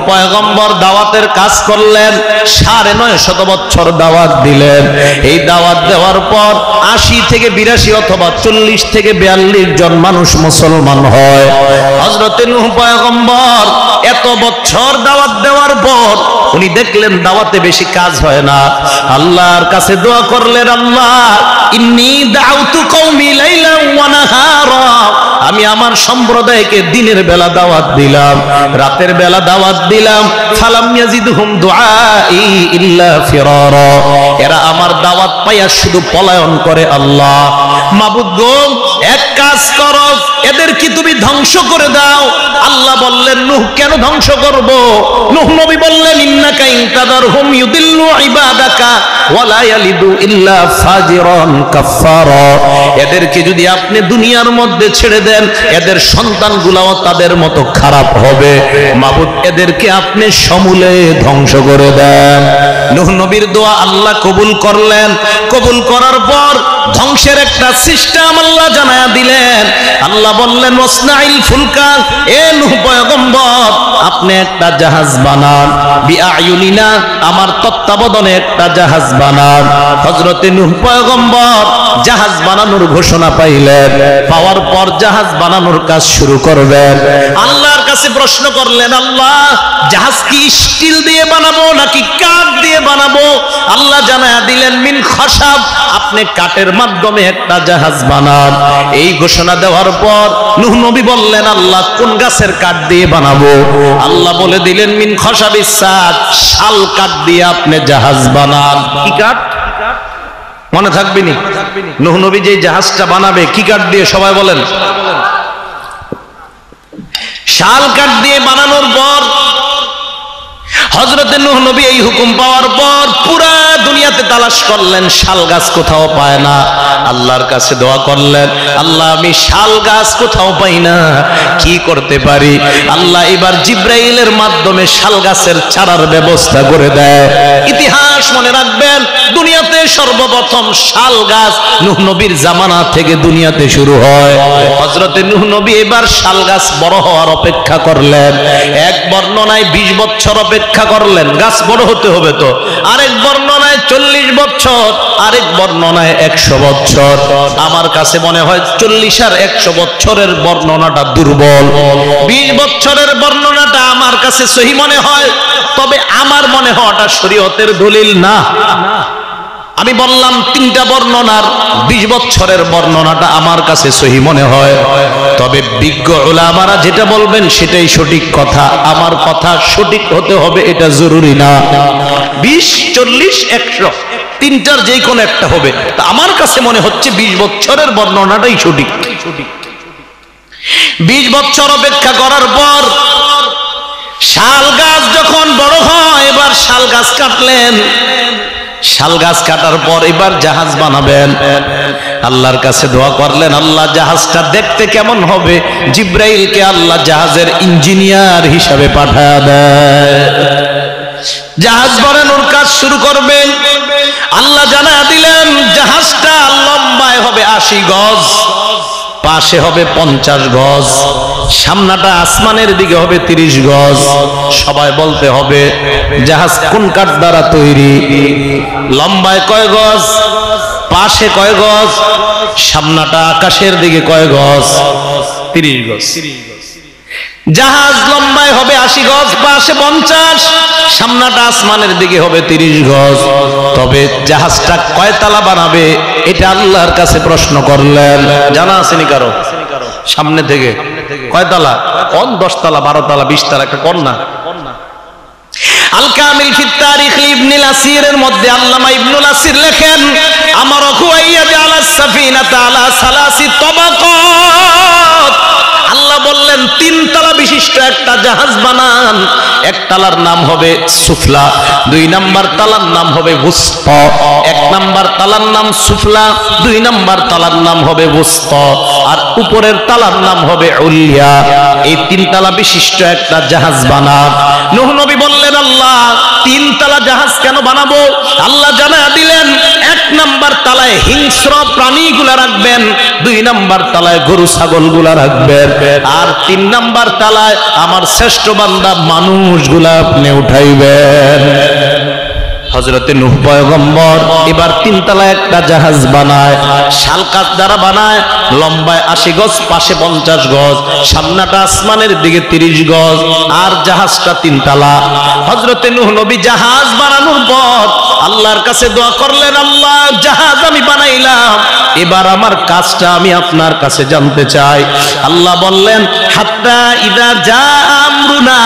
পয়গম্বর দাওয়াতের কাজ করলেন, ৯৫০ বছর দাওয়াত দিলেন। এই দাওয়াত দেওয়ার পর ৮০ থেকে ৮২ অথবা ৪০ থেকে ৪২ জন মানুষ মুসলমান হয়। হযরত নূহ পয়গম্বর এত বছর দাওয়াত দেওয়ার পর উনি দেখলেন দাওয়াতে বেশি কাজ হয় না। আল্লাহর কাছে দোয়া করলেন, আল্লাহ ইন্নী দাউতু কওমি লাইলান ওয়া নাহারা, আমি আমার সম্প্রদায়কে দিনের বেলা দাওয়াত দিলাম, রাতের বেলা দাওয়াত দিলাম, ফালাম ইয়াজিদহুম দুআই ইল্লা ফিরারা, এরা আমার দাওয়াত পাইয়া শুধু পলায়ন করে। আল্লাহ মাবুদ গো, এক কাজ করো, এদের কি তুমি ধ্বংস করে দাও। আল্লাহ বললেন, নূহ কেন ধ্বংস করব? নূহ নবী বললেন, ইন্নাকা ইনতাদারহুম ইউদিল্লু ইবাদাকা ওয়া লা ইয়ালিদু ইল্লা ফাজিরান কাফফারা, এদেরকে যদি আপনি দুনিয়ার মধ্যে ছেড়ে দেন, এদের সন্তানগুলোও তাদের মতো খারাপ হবে। মাবুদ এদেরকে আপনি সমূলে ধ্বংস করে দেন। নূহ নবীর দোয়া আল্লাহ কবুল করলেন। কবুল করার পর ধ্বংসের একটা সিস্টেম আল্লাহ জানায়া দিলেন। আল্লাহ বললেন, ওয়াসনাইল ফুলকা, এ নূহ পয়গম্বর আপনি একটা জাহাজ বানান, বিআয়ুনিনা, আমার তত্ত্বাবধানে একটা জাহাজ বানান। হযরতে নূহ পয়গম্বর জাহাজ বানানোর ঘোষণা পাইলেন। পাওয়ার পর জাহাজ বানানোর কাজ শুরু করবেন। আল্লাহর কাছে প্রশ্ন করলেন, আল্লাহ জাহাজ কি স্টিল দিয়ে বানাবো নাকি কাঠ দিয়ে বানাবো? আল্লাহ জানায়া দিলেন, মিন খাসাব, আপনি কাঠের মাধ্যমে একটা জাহাজ বানান। এই ঘোষণা দেওয়ার পর নূহ নবী বললেন, আল্লাহ কোন গাছের কাঠ দিয়ে বানাবো? আল্লাহ বলে দিলেন, মিন খাসাবিস সাদ, শাল কাঠ দিয়ে আপনি জাহাজ বানান। কি কাঠ মনে থাকবে নি? নূহ নবী যে জাহাজটা বানাবে কি কাঠ দিয়ে? সবাই বলেন। শাল কাঠ দিয়ে বানানোর পর হযরতে নূহ নবী এই হুকুম পাওয়ার পর পুরা দুনিয়াতে তালাশ করলেন, শাল গাছ কোথাও পায় না। আল্লাহর কাছে দোয়া করলেন, আল্লাহ আমি শাল গাছ কোথাও পাই না, কি করতে পারি? আল্লাহ এবার জিব্রাইলের মাধ্যমে শাল গাছের চারার ব্যবস্থা করে দেয়। ইতিহাস মনে রাখবেন, দুনিয়াতে সর্বপ্রথম শাল গাছ নূহ নবীর জামানা থেকে দুনিয়াতে শুরু হয়। হযরতে নূহ নবী এবার শাল গাছ বড় হওয়ার অপেক্ষা করলেন। এক বর্ণনায় ২০ বছর অপেক্ষা করলেন, গাছ বড় হতে হবে তো। আরেক বর্ণনায় ৪০ বছর, আরেক বর্ণনায় ১০০ বছর। আমার কাছে মনে হয় ৪০ আর ১০০ বছরের বর্ণনাটা দুর্বল। ২০ বছরের বর্ণনাটা আমার কাছে সহি মনে হয়, তবে আমার মনে হয় ওটা শরীয়তের দলিল না। আমি বললাম ৩টা বর্ণনার ২০ বছরের বর্ণনাটা আমার কাছে সহি মনে হয়, তবে বিজ্ঞ উলামারা যেটা বলবেন সেটাই সঠিক কথা। আমার কথা সঠিক হতে হবে এটা জরুরি না। ২০, ৪০, ১০০ তিনটার যে কোনো একটা হবে। তা আমার কাছে মনে হচ্ছে ২০ বছরের বর্ণনাটাই সঠিক। ২০ বছর অপেক্ষা করার পর শাল গাছ যখন বড় হয়, এবার শাল গাছ কাটলেন। শাল গাছ কাটার পর এবার জাহাজ বানাবেন। আল্লাহর কাছে দোয়া করলেন, আল্লাহ জাহাজটা দেখতে কেমন হবে? জিব্রাইলকে আল্লাহ জাহাজের ইঞ্জিনিয়ার হিসাবে পাঠায় দেয়। জাহাজ বানানোর কাজ শুরু করবেন। আল্লাহ জানা দিলেন, জাহাজটা লম্বায় হবে ৮০ গজ, পাশে হবে ৫০ গজ, সামনাটা আসমানের দিকে হবে ৩০ গজ। সবাই বলতে হবে জাহাজ কোন কাঠ দ্বারা তৈরি? লম্বায় কয় গজ, পাশে কয় গজ, সামনাটা আকাশের দিকে কয় গজ? ৩০ গজ। জাহাজ লম্বায় হবে ৮০ গজ, পাশে ৫০, সামনাটা আসমানের দিকে হবে ৩০ গজ। তবে জাহাজটা কয়তলা বানাবে এটা আল্লাহর কাছে প্রশ্ন করলেন। জানা আসেনি কারো? সামনে থেকে কয়তলা? কোন ১০ তলা, ১২ তলা, ২০ তলা, একটা কোন না? আল কামিল ফি তারিখ ইবনুল আসিরের মধ্যে আল্লামা ইবনুল আসির লেখেন, আমারা হুয়াইয়া জালাস সাফিনাতা আলা সালাসি তাবাকাত। আল্লাহ বললেন ৩ তলা বিশিষ্ট একটা জাহাজ বানান। এক তলার নাম হবে সুফলা, ২ নাম্বার তলার নাম হবে উসতা। ১ নাম্বার তলার নাম সুফলা, ২ নাম্বার তলার নাম হবে উসতা, আর উপরের তলার নাম হবে উলিয়া। এই ৩ তলা বিশিষ্ট একটা জাহাজ বানান। নূহ নবী বললেন, আল্লাহ তিন তালা জাহাজ কেন বানাবো? আল্লাহ জানায়া দিলেন, এক নাম্বার তালায় হিংস্র প্রাণীগুলা রাখবেন, দুই নাম্বার তালায় গরু ছাগলগুলা রাখবেন, আর তিন নাম্বার তালায় আমার শ্রেষ্ঠ বান্দা মানুষগুলা আপনি উঠাইবেন। হযরতে নূহ পয়গম্বর এবার তিনতলা একটা জাহাজ বানায়, শাল কাঠ দ্বারা বানায়, লম্বায় 80 গজ, পাশে 50 গজ, সামনাটা আসমানের দিকে 30 গজ, আর জাহাজটা তিনতলা। হযরতে নূহ নবী জাহাজ বানানোর পর আল্লাহর কাছে দোয়া করলেন, আল্লাহ জাহাজ আমি বানাইলাম, এবার আমার কাজটা আমি আপনার কাছে জানতে চাই। আল্লাহ বললেন, হাত্তা ইদা জা আমরুনা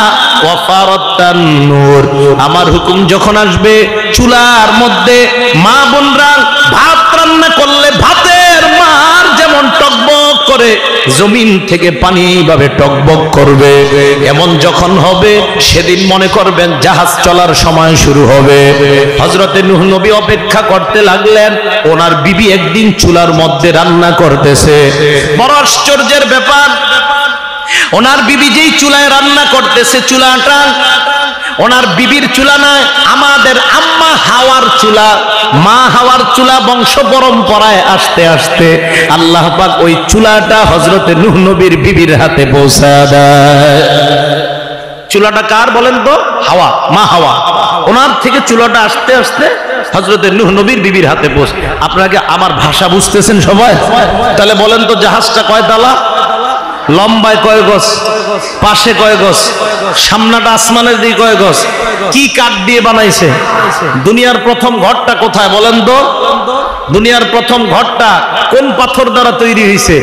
ওয়া ফারাতান নূর, আমার হুকুম যখন আসবে, চুলার মধ্যে মা বোনরা ভাত রান্না করলে ভাতের মার যেমন টকবক করে জমিন থেকে পানি এইভাবে টকবক করবে, এমন যখন হবে সেদিন মনে করবেন জাহাজ চলার সময় শুরু হবে। হযরতে নূহ নবী অপেক্ষা করতে লাগলেন, ওনার বিবি একদিন চুলার মধ্যে রান্না করতেছে। বড় আশ্চর্যের ব্যাপার, ওনার বিবি যেই চুলায় রান্না করতেছে, চুলাটা ওনার বিবির চুলা নয়, আমাদের আম্মা হাওয়ার চুলা, মা হাওয়ার চুলা। বংশ পরম্পরায় আস্তে আস্তে আল্লাহ পাক ওই চুলাটা হযরতে নূহ নবীর বিবির হাতে পৌঁছা দেয়। চুলাটা কার বলেন তো? হাওয়া, মা হাওয়া। ওনার থেকে চুলাটা আস্তে আস্তে হযরতে নূহ নবীর বিবির হাতে পৌঁছে। আপনারা কি আমার ভাষা বুঝতেছেন সবাই? তাহলে বলেন তো জাহাজটা কয় তালা, লম্বায় কয় গজ, পাশে কয় গজ, সামনাটা আসমানের দিকে কয় গজ, কি কাঠ দিয়ে বানাইছে? দুনিয়ার প্রথম ঘরটা কোথায় বলেন তো? দুনিয়ার প্রথম ঘরটা কোন পাথর দ্বারা তৈরি হয়েছে?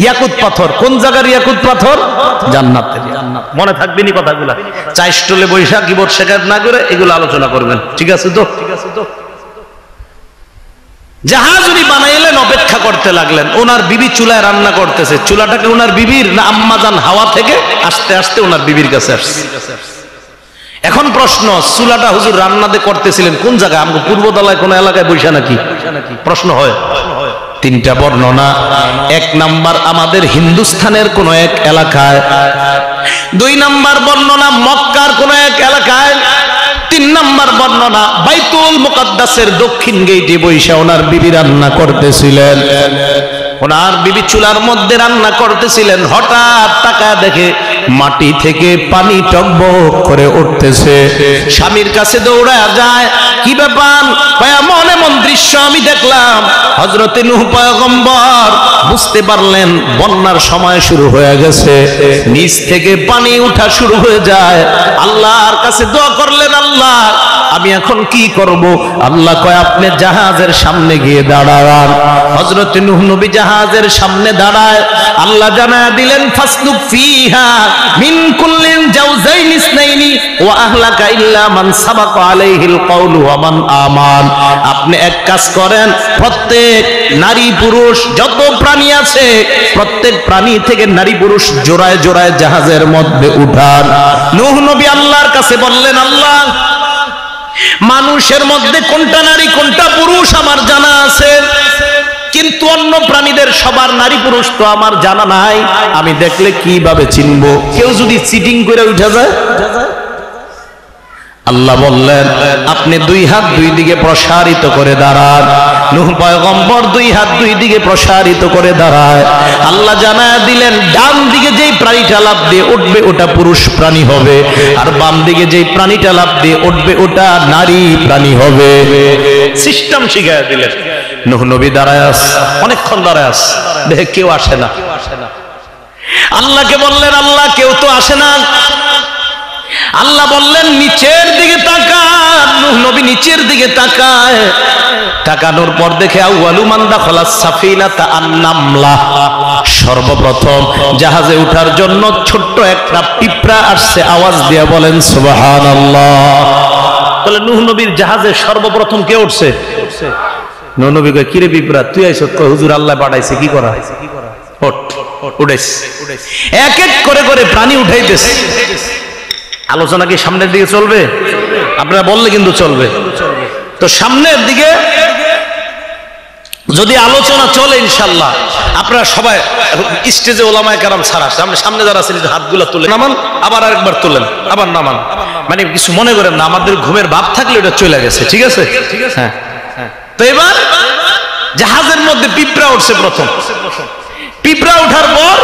ইয়াকুত পাথর। কোন জায়গার ইয়াকুত পাথর? জান্নাতের। মনে থাকবে নি কথাগুলা? চাই স্টলে বৈশাখ কিবোর্ড শেখার না করে এগুলো আলোচনা করবেন, ঠিক আছে তো? জাহাজ উনি বানাইলেন, অপেক্ষা করতে লাগলেন। ওনার বিবি চুলায় রান্না করতেছে। চুলাটাকে ওনার বিবির না আম্মাজান হাওয়া থেকে আস্তে আস্তে ওনার বিবির কাছে আসছে। এখন প্রশ্ন, চুলাটা হুজুর রান্নাতে করতেছিলেন কোন জায়গায়? আমাকে পূর্বতলায় কোন এলাকায় বৈশা নাকি? প্রশ্ন হয়। তিনটা বর্ণনা। এক নাম্বার আমাদের হিন্দুস্তানের কোন এক এলাকায়, দুই নাম্বার বর্ণনা মক্কার কোন এক এলাকায়, তিন নাম্বার বর্ণনা বাইতুল মুকাদ্দাসের দক্ষিণ গেটে বৈশা ওনার বিবি রান্না করতেছিলেন। ওনার বিবি চুলার মধ্যে রান্না করতেছিলেন, হঠাৎ তাকায় দেখে মাটি থেকে পানি টকবক করে উঠতেছে। স্বামীর কাছে দৌড়ায় যায়, কি ব্যাপার? এমন এমন দৃশ্য আমি দেখলাম। হযরতে নূহ পয়গম্বর বুঝতে পারলেন বন্যার সময় শুরু হয়ে গেছে, নিচ থেকে পানি উঠা শুরু হয়ে যায়। আল্লাহর কাছে দোয়া করলেন, আল্লাহ আমি এখন কি করব? আল্লাহ কয়, আপনি জাহাজের সামনে গিয়ে দাঁড়ান। হযরতে নূহ নবী জাহাজের সামনে দাঁড়ায়। আল্লাহ জানায়া দিলেন, ফাসলুক ফিহা মিন কুল্লিন জাওজাইন ইসনাইনি ওয়া আহলাকা ইল্লা মান সাবাকা আলাইহিল কওলু ওয়া মান আমান। আপনি এক কাজ করেন, প্রত্যেক নারী পুরুষ যত প্রাণী আছে প্রত্যেক প্রাণী থেকে নারী পুরুষ জোড়ায় জোড়ায় জাহাজের মধ্যে উঠান। নূহ নবী আল্লাহর কাছে বললেন, আল্লাহ মানুষের মধ্যে কোনটা নারী কোনটা পুরুষ আমার জানা আছে, কিন্তু অন্য প্রাণীদের সবার নারী পুরুষ তো আমার জানা নাই, আমি দেখলে কিভাবে চিনবো? কেউ যদি চিটিং করে উঠে যায়? আল্লাহ বললেন, আপনি দুই হাত দুই দিকে প্রসারিত করে দাঁড়ান। নূহ পয়গম্বর দুই হাত দুই দিকে প্রসারিত করে দাঁড়ায়। আল্লাহ জানায়া দিলেন, ডান দিকে যেই প্রাণীটা লাফ দিয়ে উঠবে ওটা পুরুষ প্রাণী হবে, আর বাম দিকে যেই প্রাণীটা লাফ দিয়ে উঠবে ওটা নারী প্রাণী হবে। সিস্টেম শিখায়া দিলেন। নূহ নবী দাঁড়ায় আছে, অনেকক্ষণ দাঁড়ায় আছে, দেখে কেউ আসে না। আল্লাহকে বললেন, আল্লাহ কেউ তো আসে না। আল্লাহ বললেন, নিচের দিকে তাকান। নূহ নবী নিচের দিকে তাকায়, তাকানোর পর দেখে আউয়ালু মান দাখালাস সাফিনাতা আন-নামলা, সর্বপ্রথম জাহাজে ওঠার জন্য ছোট্ট একটা পিঁপড়া আসছে। আওয়াজ দিয়ে বলেন সুবহানাল্লাহ। বলে নূহ নবীর জাহাজে সর্বপ্রথম কে উঠছে? নূহ নবী কয়, কিরে পিঁপড়া তুই আইছত? কয়, হুজুর আল্লাহ পাঠাইছে, কি করা? উঠাইছে। এক এক করে করে প্রাণী উঠাইতেছে। আলোচনা কি সামনের দিকে চলবে? আপনারা বললে কিন্তু চলবে। তো সামনের দিকে যদি আলোচনা চলে ইনশাআল্লাহ আপনারা সবাই স্টেজে ওলামায়ে কেরাম ছাড়া সামনে যারা আছেন হাতগুলো তুলে নামান, আবার আরেকবার তুলেন, আবার নামান। মানে কিছু মনে করেন না, আমাদের ঘুমের ভাব থাকলে ওটা চলে গেছে, ঠিক আছে? হ্যাঁ, তো এবার জাহাজের মধ্যে পিঁপড়া উঠছে প্রথম। পিঁপড়া ওঠার পর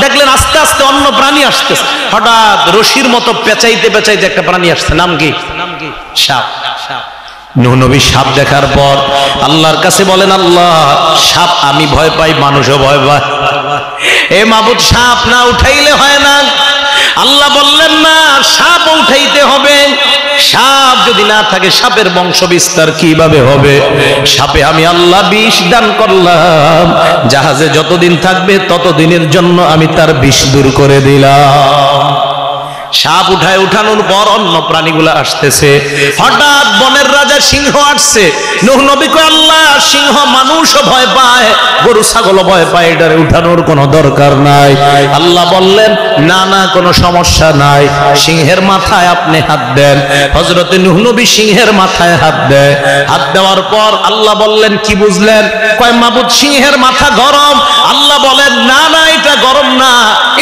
দেখলেন আস্তে আস্তে অন্য প্রাণী আসতেছে। হঠাৎ রশির মতো পেঁচাইতে পেঁচাইতে একটা প্রাণী আসছে, নাম কি? সাপ। নূহ নবী সাপ দেখার পর আল্লাহর কাছে বলেন, আল্লাহ, সাপ আমি ভয় পাই, মানুষও ভয় পায়, এ মাবুদ সাপ না উঠাইলে হয় না। আল্লাহ বললেন, না, সাপ উঠাইতে হবে। সাপ যদি না থাকে সাপের বংশ বিস্তার কিভাবে হবে? সাপে আমি আল্লাহ বিষ দান করলাম, জাহাজে যতদিন থাকবে ততদিনের জন্য আমি তার বিষ দূর করে দিলাম। সাপ উঠানোর পর অন্য প্রাণীগুলো আসতেছে। হঠাৎ বনের রাজা সিংহ আসছে। নূহ নবী কয়, আল্লাহ, সিংহ মানুষও ভয় পায়, গরু ছাগলও ভয় পায়, এটারে উঠানোর কোনো দরকার নাই। আল্লাহ বললেন, না না, কোনো সমস্যা নাই, সিংহের মাথায় আপনি হাত দেন। হযরতে নূহ নবী সিংহের মাথায় হাত দেয়। হাত দেওয়ার পর আল্লাহ বললেন, কি বুঝলেন? কয়, মাবুদ, সিংহের মাথা গরম। আল্লাহ বলেন, না না, এটা গরম না,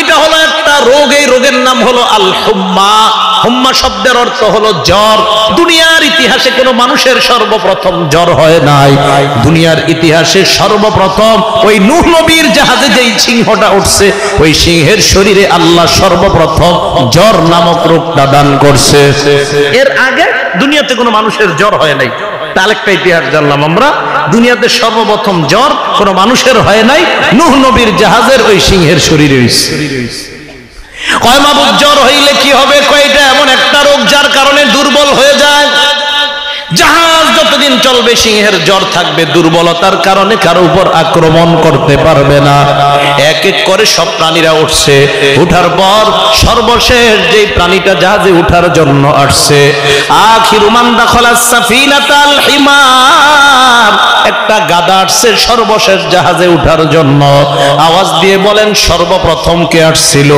এটা হলো একটা রোগ। এই রোগের নাম হলো আল হুম্মা। হুম্মা শব্দের অর্থ হলো জ্বর। দুনিয়ার ইতিহাসে কোনো মানুষের সর্বপ্রথম জ্বর হয় নাই। দুনিয়ার ইতিহাসে সর্বপ্রথম ওই নূহ নবীর জাহাজে যেই সিংহটা উঠছে, ওই সিংহের শরীরে আল্লাহ সর্বপ্রথম জ্বর নামক রোগটা দান করছে। এর আগে দুনিয়াতে কোনো মানুষের জ্বর হয় নাই। তাহলে একটা ইতিহাস জানলাম আমরা, দুনিয়াতে সর্বপ্রথম জ্বর কোনো মানুষের হয় নাই, নূহ নবীর জাহাজের ওই সিংহের শরীরে হইছে। কয়, মাবুদ, জ্বর হইলে কি হবে? কয়টা এমন একটা রোগ যার কারণে দুর্বল হয়ে যায়। জাহাজ যতদিন চলবে সিংহের জ্বর থাকবে, দুর্বলতার কারণে কারো উপর আক্রমণ করতে পারবে না। এক এক করে সব প্রাণীরা উঠছে। উঠার পর সর্বশেষ যে প্রাণীটা জাহাজে উঠার জন্য আসছে, আখিরু মান দাখালাস সাফিনাতাল হিমার, একটা গাধা আসছে সর্বশেষ জাহাজে উঠার জন্য। আওয়াজ দিয়ে বলেন, সর্বপ্রথম কে আসছিল?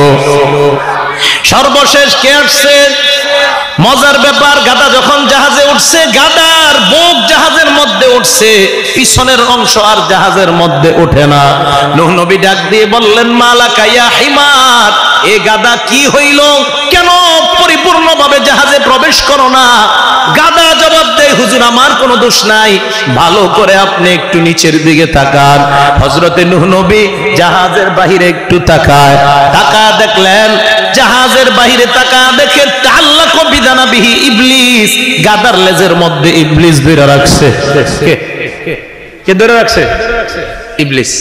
সর্বশেষ কে আসছে? মজার ব্যাপার, গাধা যখন জাহাজে উঠছে, গাধার বুক জাহাজের মধ্যে উঠছে, পিছনের অংশ আর জাহাজের মধ্যে ওঠে না। নূহ নবী ডাক দিয়ে বললেন, মালাকা ইয়া হিমার, এ গাধা কি হইল? কেন পরিপূর্ণভাবে জাহাজে প্রবেশ করো না? গাধা জবাব দেয়, হুজুর, আমার কোনো দোষ নাই, ভালো করে আপনি একটু নিচের দিকে তাকান। হযরতে নূহ নবী জাহাজের বাহিরে একটু তাকায়, দেখলেন জাহাজের বাহিরে দেখে তাআল্লাকু বিদানাবিহি ইবলিস, গাধার লেজের মধ্যে ইবলিস ধরে রাখছে। কে ধরে রাখছে? ইবলিস।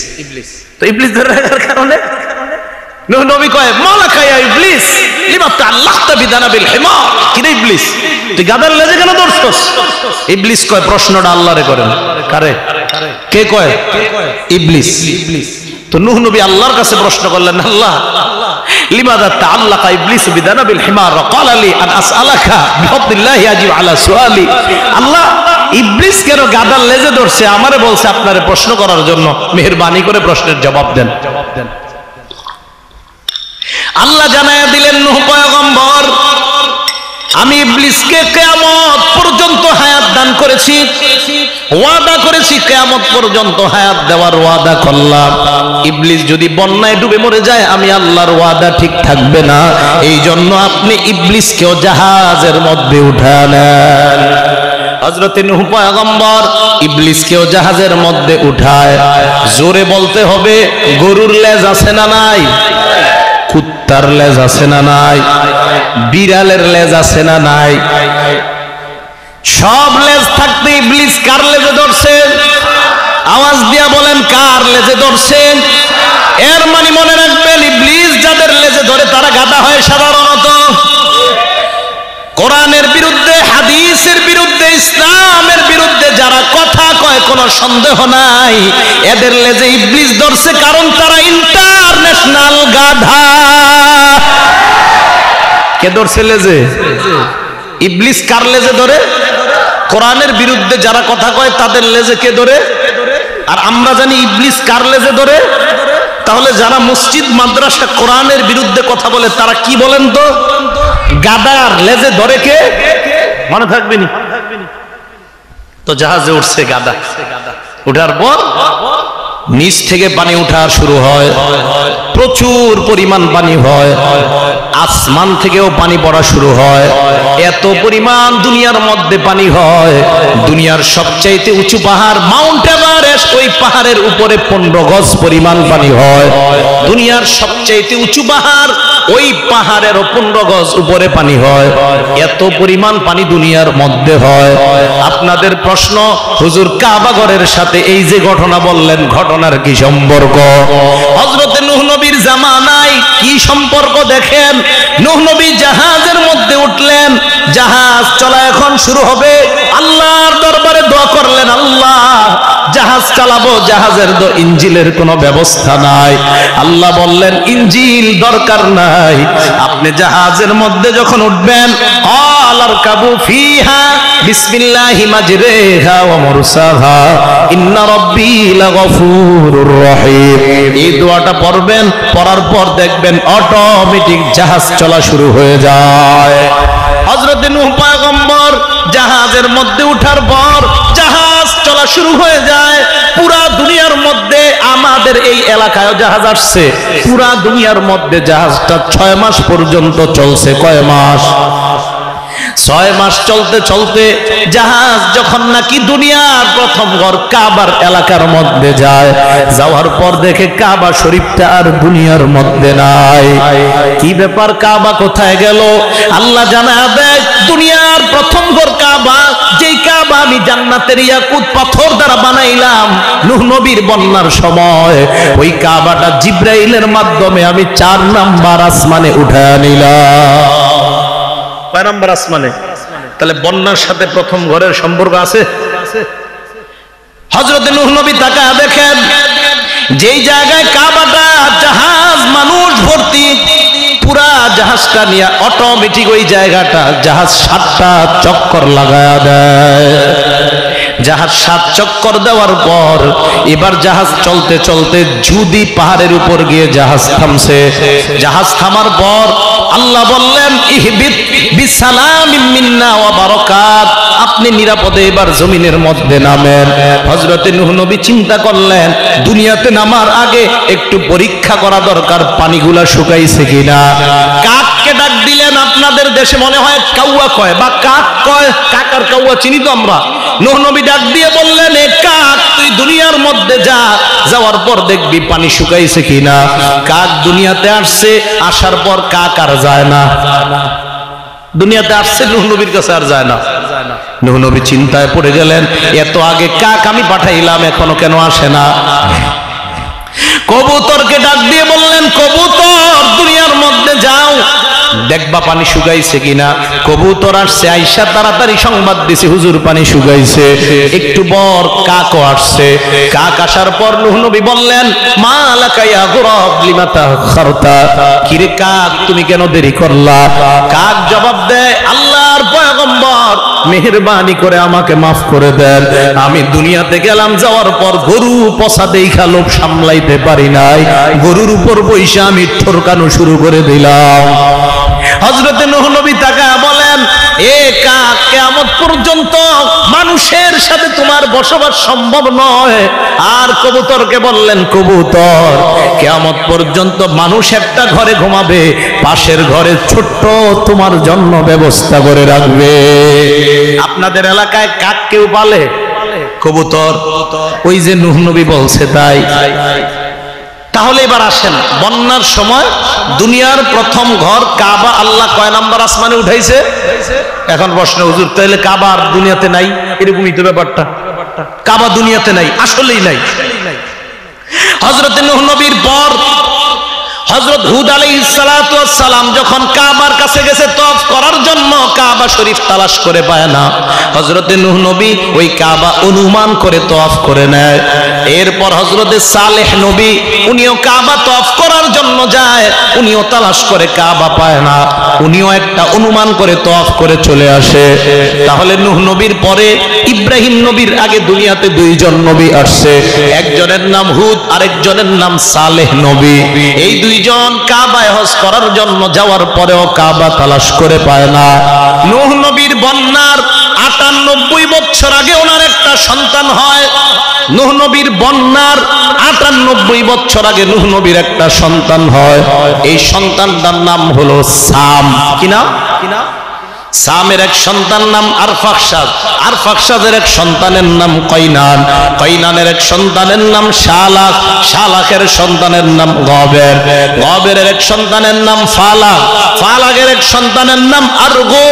তো ইবলিস ধরে রাখার কারণে নূহ নবী কয়, মালাকা ইয়া ইবলিস লিমা তাআল্লাকতা বিদানাবিল হিমার, কি রে ইবলিস, তুই গাধার লেজে কেন ধরছস? ইবলিস কয়, প্রশ্নটা আল্লাহরে করেন। কারে? কে কয়? ইবলিস। তো নূহ নবী আল্লাহর কাছে প্রশ্ন করলেন, আল্লাহ, লিমাযা তাআল্লাকা ইবলিস বিদানাবিল হিমার ওয়া ক্বালা লি আন আসআলাকা বিফদলিল্লাহি আজি আলা সুআলি। আল্লাহ, ইবলিস কেন গাধার লেজে ধরছে? আমারে বলছে আপনারে প্রশ্ন করার জন্য, মেহেরবানি করে প্রশ্নের জবাব দেন। আল্লাহ জানায়া দিলেন, নূহ পয়গম্বর, আমি ইবলিসকে কিয়ামত পর্যন্ত হায়াত দান করেছি, ওয়াদা করেছি, কিয়ামত পর্যন্ত হায়াত দেওয়ার ওয়াদা করলাম। ইবলিস যদি বন্যায় ডুবে মরে যায়, আমি আল্লাহর ওয়াদা ঠিক থাকবে না। এই জন্য আপনি ইবলিসকেও জাহাজের মধ্যে উঠালেন। হযরতে নূহ পয়গম্বর ইবলিসকেও জাহাজের মধ্যে উঠায়। জোরে বলতে হবে, গরুর লেজ আছে না নাই? কুত্তার লেজ আছে না নাই? বিড়ালের লেজ আছে না নাই? সব লেজ থাকতে ইবলিস কার লেজে ধরছে? আওয়াজ দিয়া বলেন, কার লেজে ধরছে? এর মানে মনে রাখবেন, ইবলিস যাদের লেজে ধরে তারা গাধা হয় সাধারণত। কোরআনের বিরুদ্ধে, হাদিসের বিরুদ্ধে, ইসলামের বিরুদ্ধে যারা কথা কয়, কোনো সন্দেহ নাই এদের লেজে ইবলিস ধরছে, কারণ তারা ইন্টারন্যাশনাল গাধা। কে ধরছে লেজে? ইবলিস কার লেজে ধরে? কোরআনের বিরুদ্ধে যারা কথা কয় তাদের লেজে কে ধরে? আর আমরা জানি ইবলিস কার লেজে ধরে। তাহলে যারা মসজিদ মাদ্রাসা কোরআনের বিরুদ্ধে কথা বলে তারা কি বলেন তো? গাদার লেজে ধরে কে? মনে থাকবে নি? তো জাহাজে উঠছে গাদা, উঠার পর নিচ থেকে পানি উঠা শুরু হয়, প্রচুর পরিমাণ পানি হয়, আসমান থেকেও পানি পড়া শুরু হয়। এত পরিমাণ দুনিয়ার মধ্যে পানি হয়, দুনিয়ার সবচাইতে উঁচু পাহাড় মাউন্ট এভারেস্ট, ওই পাহাড়ের উপরে 15 গজ পরিমাণ পানি হয়। দুনিয়ার সবচাইতে উঁচু পাহাড়, ওই পাহাড়ের 15 গজ উপরে পানি হয়। এত পরিমাণ পানি দুনিয়ার মধ্যে হয়। আপনাদের প্রশ্ন, হুজুর কাবা ঘরের সাথে এই যে ঘটনা বললেন, ঘটনার কি সম্পর্ক? হযরতে নূহ নবীর জামানায় কি সম্পর্ক দেখেন। নূহ নবী জাহাজের মধ্যে উঠলেন, জাহাজ চলা এখন শুরু হবে। আল্লাহর দরবারে দোয়া করলেন, আল্লাহ জাহাজ চালাবো, জাহাজের তো ইঞ্জিনের কোনো ব্যবস্থা নাই। আল্লাহ বললেন, ইঞ্জিন দরকার নাই, আপনি জাহাজের মধ্যে যখন উঠবেন, আরকাবু ফিহা বিসমিল্লাহি মাজরিহা ওয়া মুরসাহা ইন্না রাব্বী লাগফুরুর রহিম। এই দোয়াটা পড়বেন, পড়ার পর দেখবেন অটোমেটিক জাহাজ চলা শুরু হয়ে যায়। হযরতে নূহ পয়গম্বর জাহাজের মধ্যে ওঠার পর জাহাজ চলা শুরু হয়ে যায়। পুরা দুনিয়ার মধ্যে, আমাদের এই এলাকায় জাহাজ আসছে, পুরা দুনিয়ার মধ্যে জাহাজটা 6 মাস পর্যন্ত চলছে। কয় মাস? 6 মাস চলতে চলতে জাহাজ যখন নাকি দুনিয়ার প্রথম ঘর কাবার এলাকার মধ্যে যায়, যাওয়ার পর দেখে কাবা শরীফটা আর দুনিয়ার মধ্যে নাই। কি ব্যাপার, কাবা কোথায় গেল? আল্লাহ জানায় দেয়, দুনিয়ার প্রথম ঘর কাবা, যেই কাবা আমি জান্নাতের ইয়াকুত পাথর দ্বারা বানাইলাম নূহ নবীর বন্যার সময়, ওই কাবাটা জিব্রাইলের মাধ্যমে আমি 4 নাম্বার আসমানে উঠায় নিলাম। কয় নাম্বার আসমানে? তাহলে বন্যার সাথে প্রথম ঘরের সম্পর্ক আছে। হযরতে নূহ নবী তাকায় দেখেন, যেই জায়গায় কাবাটা, জাহাজ মানুষ ভর্তি, পুরা জাহাজটা নিয়ে অটোমেটিক ওই জায়গাটা জাহাজ 7টা চক্কর লাগায়া দেয়। জাহাজ 7 চক্কর দেওয়ার পর এবার জাহাজ চলতে চলতে জুদি পাহাড়ের উপর গিয়ে জাহাজ থামছে। জাহাজ থামার পর আল্লাহ বললেন, ইহবিত বিসালামিন মিন্না ওয়া বারাকাত, আপনি নিরাপদে এবার জমিনের মধ্যে নামেন। হযরতে নূহ নবী চিন্তা করলেন, দুনিয়াতে নামার আগে একটু পরীক্ষা করা দরকার, পানিগুলা শুকাইছে কিনা। কাককে ডাক দিলেন, আপনাদের দেশে মনে হয় কাউয়া কয় বা কাক কয়, কাক আর কাউয়া চিনি তো আমরা। নূহ নবী ডাক দিয়ে বললেন, এ কাক, তুই দুনিয়ার মধ্যে যা, যাওয়ার পর দেখবি পানি শুকাইছে কিনা। কাক দুনিয়াতে আসছে, আসার পর কাক আর যায় না। দুনিয়াতে আসছে, নূহ নবীর কাছে আর যায় না। নূহ নবী চিন্তায় পড়ে গেলেন, এত আগে কাক আমি পাঠাইলাম, এখনো কেন আসে না। কবুতরকে ডাক দিয়ে বললেন, কবুতর দুনিয়ার মধ্যে যাও, দেখবা পানি শুকাইছে কিনা। কবুতর আসছে, আইসা তাড়াতাড়ি সংবাদ দিছে, হুজুর পানি শুকাইছে। একটু পর কাকও আসছে। কাক আসার পর নূহ নবী বললেন, মা লাকা ইয়া গুরাব লিমা তাখারতা, কিরে কাক তুমি কেন দেরি করলা? কাক জবাব দেয়, আল্লাহর পয়গম্বর মেহেরবানি করে আমাকে মাফ করে দেন, আমি দুনিয়াতে গেলাম, যাওয়ার পর গরু পচা দেইখা লোভ সামলাইতে পারি নাই, গরুর উপর বইসা আমি ঠরকানো শুরু করে দিলাম। হযরতে নূহ নবী তাকায়া বলেন, এ কাক, কিয়ামত পর্যন্ত মানুষের সাথে তোমার বসবাস সম্ভব নয়। আর কবুতরকে বললেন, কবুতর, কিয়ামত পর্যন্ত মানুষ একটা ঘরে ঘুমাবে, পাশের ঘরে ছোট্ট তোমার জন্য ব্যবস্থা করে রাখবে। আপনাদের এলাকায় কাক কেউ পালে? কবুতর? ওই যে নূহ নবী বলছে তাই। তাহলে এবার আসেন, বন্যার সময় দুনিয়ার প্রথম ঘর কাবা আল্লাহ কয় নাম্বার আসমানে উঠাইছে? এখন প্রশ্ন, হুজুর তাহলে কাবা আর দুনিয়াতে নাই? এরকমই তো ব্যাপারটা, কাবা দুনিয়াতে নাই, আসলেই নাই। হযরত নূহ নবীর পর হযরত হুদ আলাইহিস সালাতু ওয়াস সালাম যখন কাবার কাছে গেছে তওয়াফ করার জন্য, কাবা শরীফ তালাশ করে পায় না। হযরত নূহ নবী ওই কাবা অনুমান করে তওয়াফ করে নেয়। এরপর হযরত সালেহ নবী, উনিও কাবা তওয়াফ করার জন্য যায়, উনিও তালাশ করে কাবা পায় না, উনিও একটা অনুমান করে তওয়াফ করে চলে আসে। তাহলে নূহ নবীর পরে ইব্রাহিম নবীর আগে দুনিয়াতে 2 জন নবী আসছে, একজনের নাম হুদ, আরেকজনের নাম সালেহ নবী। এই 2 জন কাবায় হজ করার জন্য যাওয়ার পরেও কাবা তালাশ করে পায় না। নূহ নবীর বন্যার 98 বছর আগে ওনার একটা সন্তান হয়। নূহ নবীর বন্যার 98 বছর আগে নূহ নবীর একটা সন্তান হয়। এই সন্তানটার নাম হলো সাম। কি নাম? সামের এক সন্তান নাম আরফাকশাদ, আরফাকশাদের এক সন্তানের নাম কয়নান, কয়নানের এক সন্তানের নাম শালাক, শালাকের সন্তানের নাম গবের, গবেরের এক সন্তানের নাম ফালাক, ফালাকের এক সন্তানের নাম আরগু,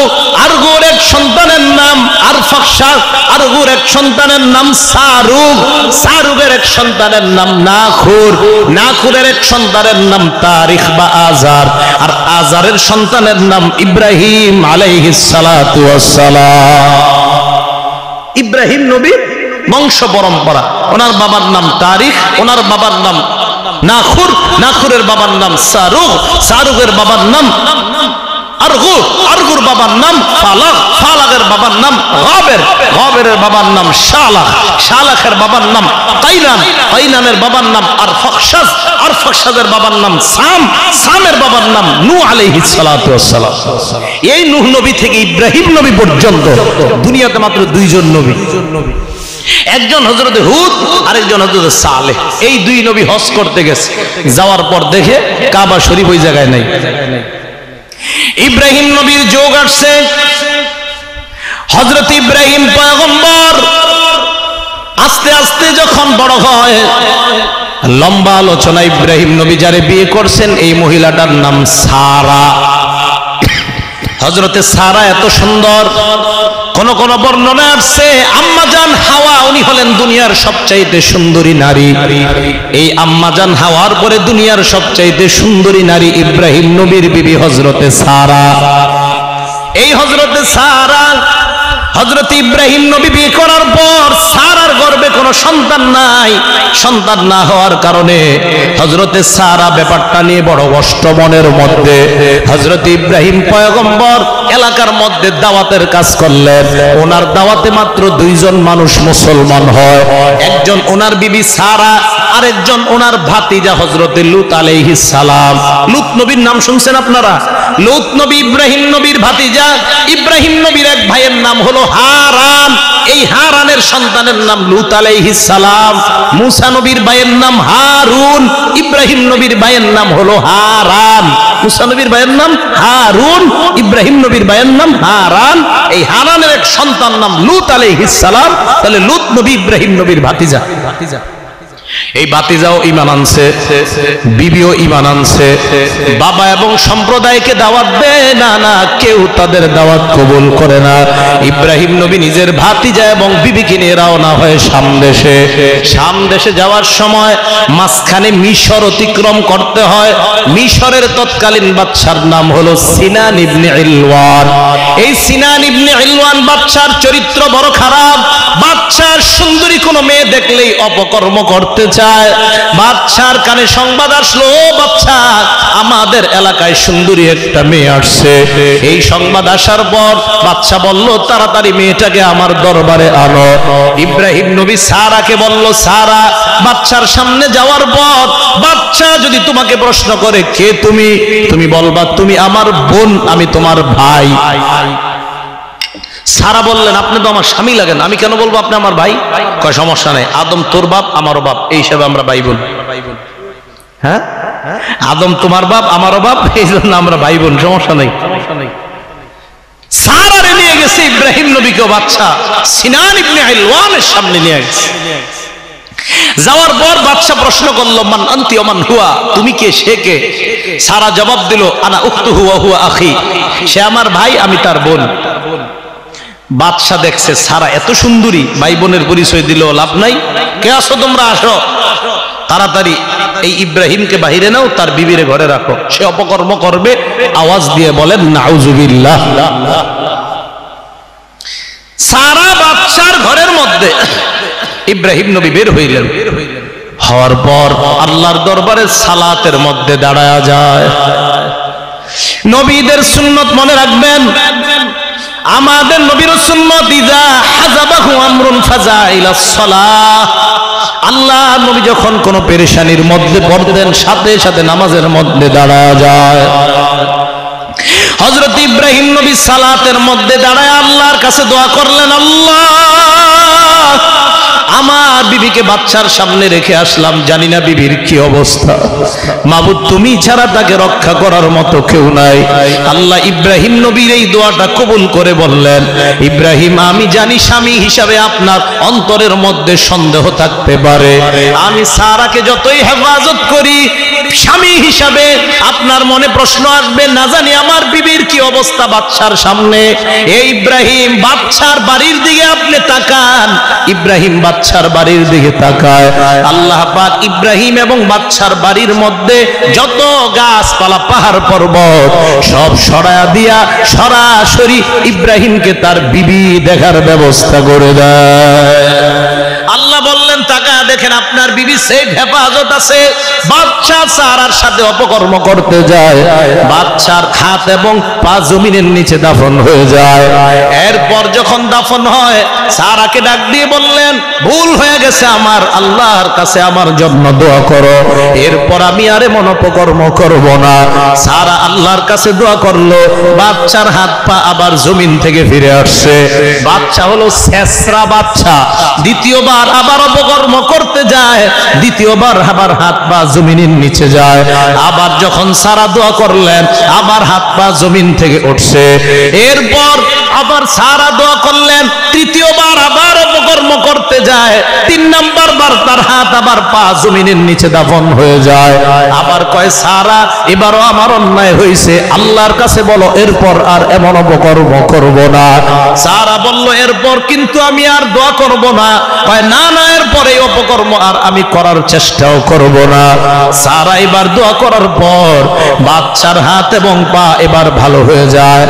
আরগুর এক সন্তানের নাম আরফাকশাদ, আরগুর এক সন্তানের নাম সারুগ, সারুগের এক সন্তানের নাম নাখুর, নাখুরের এক সন্তানের নাম তারিখ বা আজার, আর আজারের সন্তানের নাম ইব্রাহিম আলাইহিস সালাতু ওয়াস সালাম। ইব্রাহিম নবীর বংশ পরম্পরা, ওনার বাবার নাম তারিখ, ওনার বাবার নাম নাখুর, নাখুরের বাবার নাম সারুগ, সারুগের বাবার নাম আরগু, আরগুর বাবার নাম ফালাক, ফালাকের বাবার নাম গবের, গবেরের বাবার নাম শালাক, শালাকের বাবার নাম কাইনান, কাইনানের বাবার নাম আরফাকশাদ, আরফাকশাদের বাবার নাম সাম, সামের বাবার নাম নূহ আলাইহিস সালাতু ওয়াস সালাম। এই নূহ নবী থেকে ইব্রাহিম নবী পর্যন্ত দুনিয়াতে মাত্র দুইজন নবী, একজন হযরত হুদ, আরেকজন হযরত সালেহ। এই দুই নবী হজ করতে গেছে, যাওয়ার পর দেখে কাবা শরীফ ওই জায়গায় নাই। ইব্রাহিম নবীর যোগ আসছে, হযরত ইব্রাহিম পয়গম্বর আস্তে আস্তে যখন বড় হয়, লম্বা আলোচনা, ইব্রাহিম নবী যারে বিয়ে করছেন এই মহিলাটার নাম সারা। হযরতে সারা এত সুন্দর, কোন কোন বর্ণনা আসছে আম্মাজান হাওয়া উনি হলেন দুনিয়ার সবচাইতে সুন্দরী নারী। এই আম্মাজান হাওয়ার পরে দুনিয়ার সবচাইতে সুন্দরী নারী ইব্রাহিম নবীর বিবি হযরতে সারা। এই হযরতে সারা, হযরত ইব্রাহিম নবী বিয়ে করার পর সারার গর্ভে কোনো সন্তান নাই, সন্তান না হওয়ার কারণে হযরতে সারা ব্যাপারটা নিয়ে বড় কষ্ট মনের মধ্যে। হযরত ইব্রাহিম পয়গম্বর এলাকার মধ্যে দাওয়াতের কাজ করলেন, ওনার দাওয়াতে মাত্র দুইজন মানুষ মুসলমান হয়, একজন ওনার বিবি সারা, আরেকজন ওনার ভাতিজা হযরতে লূত আলাইহিস সালাম। লূত নবীর নাম শুনছেন আপনারা? লূত নবী ইব্রাহিম নবীর ভাতিজা, ইব্রাহিম নবীর এক ভাইয়ের নাম হলো হারান, এই হারানের সন্তানের নাম লূত আলাইহিস সালাম। মুসা নবীর ভাইয়ের নাম হারুন, ইব্রাহিম নবীর ভাইয়ের নাম হলো হারান। মুসা নবীর ভাইয়ের নাম হারুন, ইব্রাহিম নবীর ভাইয়ের নাম হারান। এই হারানের এক সন্তান নাম লূত আলাইহিস সালাম। তাহলে লূত নবী ইব্রাহিম নবীর ভাতিজা। এই ভাতিজাও ঈমান আনছে, বিবিও ঈমান আনছে। বাবা এবং সম্প্রদায়কে দাওয়াত দেয় না, না কেউ তাদের দাওয়াত কবুল করে না। ইব্রাহিম নবী নিজের ভাতিজা এবং বিবিকে নিয়ে রওনা হয় শাম দেশে। শাম দেশে যাওয়ার সময় মাঝখানে মিশর অতিক্রম করতে হয়। মিশরের তৎকালীন বাদশার নাম হলো সিনান ইবনে ইলওয়ান। এই সিনান ইবনে ইলওয়ান বাদশার চরিত্র বড় খারাপ। বাদশার সুন্দরী কোনো মেয়ে দেখলেই অপকর্ম করতে চায়। বাদশার কানে সংবাদ আসলো, ও বাদশা, আমাদের এলাকায় সুন্দরী একটা মেয়ে আসছে। এই সংবাদ আসার পর বাদশা বলল, তাড়াতাড়ি মেয়েটাকে আমার দরবারে আনো। ইব্রাহিম নবী সারাকে বলল, সারা, বাদশার সামনে যাওয়ার পর বাদশা যদি তোমাকে প্রশ্ন করে কে তুমি, তুমি বলবা তুমি আমার বোন, আমি তোমার ভাই। সারা বললেন, আপনি তো আমার স্বামী লাগেন, আমি কেন বলবো আপনি আমার ভাই? কয় সমস্যা নেই, আদম তোর বাপ আমারও বাপ, এই হিসাবে আমরা ভাই বোন। হ্যাঁ, আদম তোমার বাপ আমারও বাপ, এই জন্য আমরা ভাই বোন, সমস্যা নেই। সারারে নিয়ে গেছে ইব্রাহিম নবীকে বাদশা সিনান ইবনে ইলওয়ানের সামনে নিয়ে গেছে। যাওয়ার পর বাদশা প্রশ্ন করলো, মান আনতি ওয়া মান হুয়া, তুমি কে, সে কে? সারা জবাব দিল, আনা উখতুহু ওয়া হুয়া আখি, সে আমার ভাই, আমি তার বোন। বাদশা দেখছে সারা এত সুন্দরী, ভাই বোনের পরিচয় দিলেও লাভ নাই। কে আসো তোমরা, আসো তাড়াতাড়ি, এই ইব্রাহিমকে বাহিরে নাও, তার বিবিরে ঘরে রাখো, সে অপকর্ম করবে। আওয়াজ দিয়ে বলেন নাউজুবিল্লাহ। সারা বাদশার ঘরের মধ্যে ইব্রাহিম নবী বের হইলেন। হওয়ার পর আল্লাহর দরবারে সালাতের মধ্যে দাঁড়ায়া যায়। নবীদের সুন্নত মনে রাখবেন, আমাদের নবীর সুন্নাত, ইজা হাযাবাহু আমরুন ফাজা ইলা সালাহ। আল্লাহ নবী যখন কোন পেরেশানির মধ্যে পড়তেন, সাথে সাথে নামাজের মধ্যে দাঁড়ায় যায়। হযরত ইব্রাহিম নবী সালাতের মধ্যে দাঁড়ায় আল্লাহর কাছে দোয়া করলেন, আল্লাহ আমার বিবিকে বাচ্চার সামনে রেখে আসলাম, জানি না বিবির কি অবস্থা। মাবুদ তুমি ছাড়া তাকে রক্ষা করার মতো কেউ নাই। আল্লাহ ইব্রাহিম নবীর এই দোয়াটা কবুল করে বললেন, ইব্রাহিম আমি জানি স্বামী হিসাবে আপনার অন্তরের মধ্যে সন্দেহ থাকতে পারে, আমি সারাকে যতই হেফাজত করি স্বামী হিসাবে আপনার মনে প্রশ্ন আসবে, না জানি আমার বিবির কি অবস্থা বাচ্চার সামনে। এই ইব্রাহিম বাচ্চার বাড়ির দিকে আপনি তাকান। ইব্রাহিম বাচ্চার বাড়ির দিকে তাকায়, আল্লাহ পাক ইব্রাহিম এবং বাচ্চার বাড়ির মধ্যে যত গাছপালা পাহাড় পর্বত সব সরায়া দিয়া সরাসরি ইব্রাহিমকে তার বিবি দেখার ব্যবস্থা করে দেয়। আল্লাহ বললেন তাকা দেখেন আপনার বিবি সেফ হেফাজত আছে। বাচ্চা সারার সাথে অপকর্ম করতে যায়, বাচ্চার হাত এবং পা জমিনের নিচে দাফন হয়ে যায়। এরপর যখন দাফন হয় সারাকে ডাক দিয়ে বললেন ভুল হয়ে গেছে আমার, আল্লাহর কাছে আমার জন্য দোয়া করো, এরপর আমি আর এমন অপকর্ম করব না। সারা আল্লাহর কাছে দোয়া করলো, বাচ্চার হাত পা আবার জমিন থেকে ফিরে আসছে। বাচ্চা হলো শেষরা বাচ্চা, দ্বিতীয়বার আবার অপকর্ম করতে যায়, দ্বিতীয়বার আবার হাত পা জমিনের নিচে যায়। আবার যখন সারা দোয়া করলেন আবার হাত পা জমিন থেকে উঠছে। এরপর আবার সারা দোয়া করলেন, তৃতীয়বার আবার অপকর্ম করতে যায়, 3 নাম্বার বার তার হাত আবার পা জমিনের নিচে দাফন হয়ে যায়। আবার কয় সারা এবারও আমার অন্যায় হয়েছে, আল্লাহর কাছে বলো এরপর আর এমন অপকর্ম করব না। সারা বলল এরপর কিন্তু আমি আর দোয়া করব না। কয় না না এরপর এই অপকর্ম আর আমি করার চেষ্টাও করব না। সারা এবার দোয়া করার পর বাচ্চার হাত এবং পা এবার ভালো হয়ে যায়।